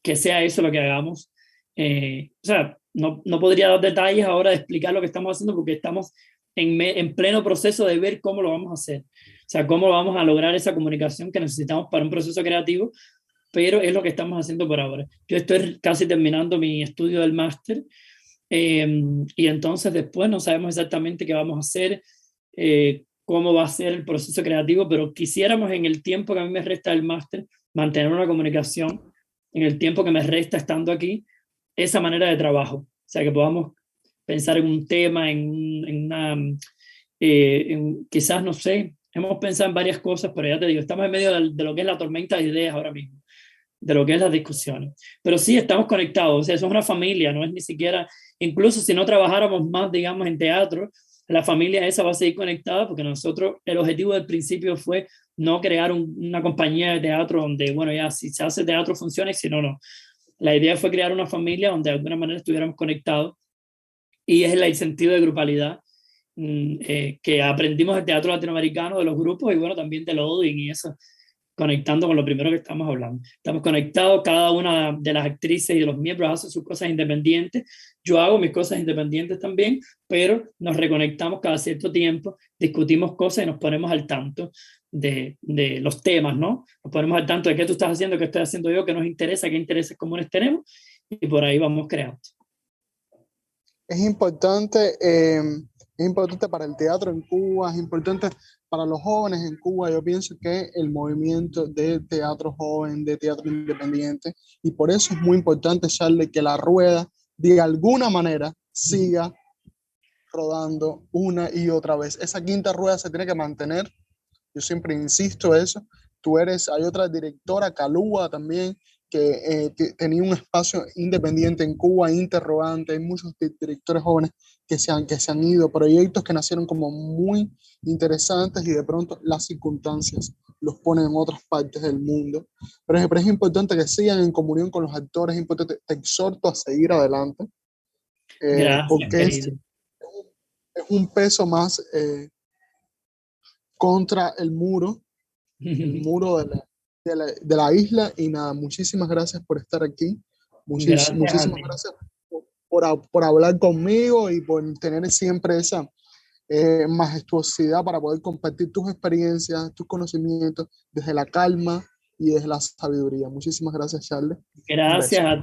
que sea eso lo que hagamos. O sea, no podría dar detalles ahora de explicar lo que estamos haciendo porque estamos en pleno proceso de ver cómo lo vamos a hacer. O sea, cómo vamos a lograr esa comunicación que necesitamos para un proceso creativo, pero es lo que estamos haciendo por ahora. Yo estoy casi terminando mi estudio del máster y entonces después no sabemos exactamente qué vamos a hacer, cómo va a ser el proceso creativo, pero quisiéramos en el tiempo que a mí me resta del máster mantener una comunicación, en el tiempo que me resta estando aquí, esa manera de trabajo. O sea, que podamos pensar en un tema, en una, quizás, no sé, hemos pensado en varias cosas, pero ya te digo, estamos en medio de lo que es la tormenta de ideas ahora mismo, de lo que es las discusiones. Pero sí, estamos conectados, o sea, eso es una familia, no es ni siquiera, incluso si no trabajáramos más, digamos, en teatro, la familia esa va a seguir conectada porque nosotros, el objetivo del principio fue no crear una compañía de teatro donde, bueno, ya si se hace teatro funciona y si no, no. La idea fue crear una familia donde de alguna manera estuviéramos conectados y es el sentido de grupalidad que aprendimos del teatro latinoamericano, de los grupos y bueno, también del Odin y eso, conectando con lo primero que estamos hablando. Estamos conectados, cada una de las actrices y de los miembros hace sus cosas independientes, yo hago mis cosas independientes también, pero nos reconectamos cada cierto tiempo, discutimos cosas y nos ponemos al tanto de los temas, ¿no? Nos ponemos al tanto de qué tú estás haciendo, qué estoy haciendo yo, qué nos interesa, qué intereses comunes tenemos y por ahí vamos creando. Es importante para el teatro en Cuba, es importante para los jóvenes en Cuba. Yo pienso que el movimiento de teatro joven, de teatro independiente, y por eso es muy importante, Charlie, que la rueda de alguna manera siga rodando una y otra vez. Esa quinta rueda se tiene que mantener. Yo siempre insisto eso. Hay otra directora, Calúa también, que tenía un espacio independiente en Cuba, interrogante. Hay muchos directores jóvenes que se han ido, proyectos que nacieron como muy interesantes y de pronto las circunstancias los ponen en otras partes del mundo. Pero es importante que sigan en comunión con los actores, es importante, te exhorto a seguir adelante, Gracias, porque es un peso más contra el muro de la isla. Y nada, muchísimas gracias por estar aquí. Muchísimas gracias por hablar conmigo y por tener siempre esa majestuosidad para poder compartir tus experiencias, tus conocimientos desde la calma y desde la sabiduría. Muchísimas gracias, Charles. Gracias a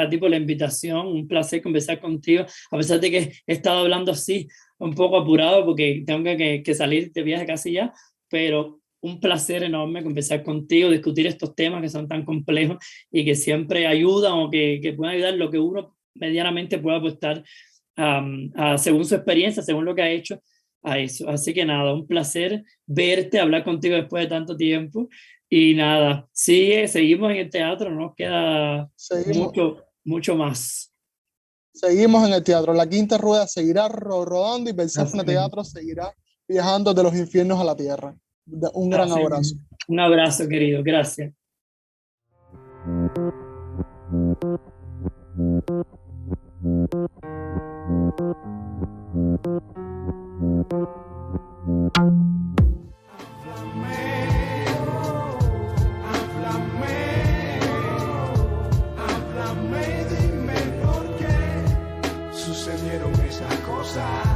ti por la invitación, un placer conversar contigo, a pesar de que he estado hablando así, un poco apurado porque tengo que salir de viaje casi ya, pero un placer enorme conversar contigo, discutir estos temas que son tan complejos y que siempre ayudan o que pueden ayudar lo que uno medianamente pueda apostar según su experiencia, según lo que ha hecho a eso. Así que nada, un placer verte, hablar contigo después de tanto tiempo. Y nada, seguimos en el teatro, nos queda mucho más. Seguimos en el teatro, la quinta rueda seguirá rodando y Perséfone Teatro seguirá viajando de los infiernos a la tierra. Un gran abrazo. Un abrazo, querido, gracias. Háblame, dime por qué sucedieron esas cosas.